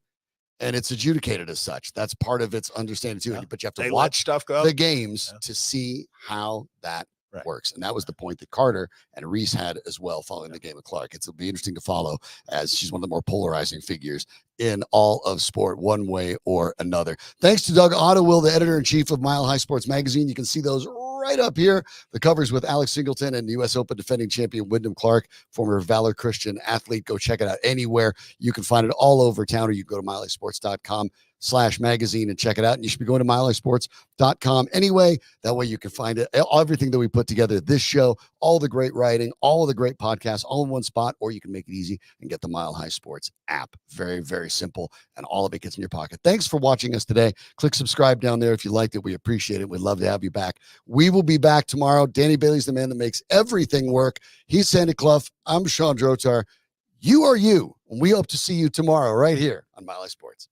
And it's adjudicated as such. That's part of its understanding too. But you have to watch the games to see how that works. And that was the point that Carter and Reese had as well following the game of Clark. It'll be interesting to follow as she's one of the more polarizing figures in all of sport, one way or another. Thanks to Doug Ottewill, the editor-in-chief of Mile High Sports Magazine. You can see those right up here. The covers with Alex Singleton and U.S. Open defending champion Wyndham Clark, former Valor Christian athlete. Go check it out anywhere. You can find it all over town, or you can go to milehighsports.com/magazine and check it out. And you should be going to milehighsports.com anyway. That way you can find it, everything that we put together, this show, all the great writing, all of the great podcasts, all in one spot, or you can make it easy and get the Mile High Sports app. Very, very simple, and all of it gets in your pocket. Thanks for watching us today. Click subscribe down there if you liked it. We appreciate it. We'd love to have you back. We will be back tomorrow. Danny Bailey's the man that makes everything work. He's Sandy Clough. I'm Shawn Drotar. You are you. And we hope to see you tomorrow right here on Mile High Sports.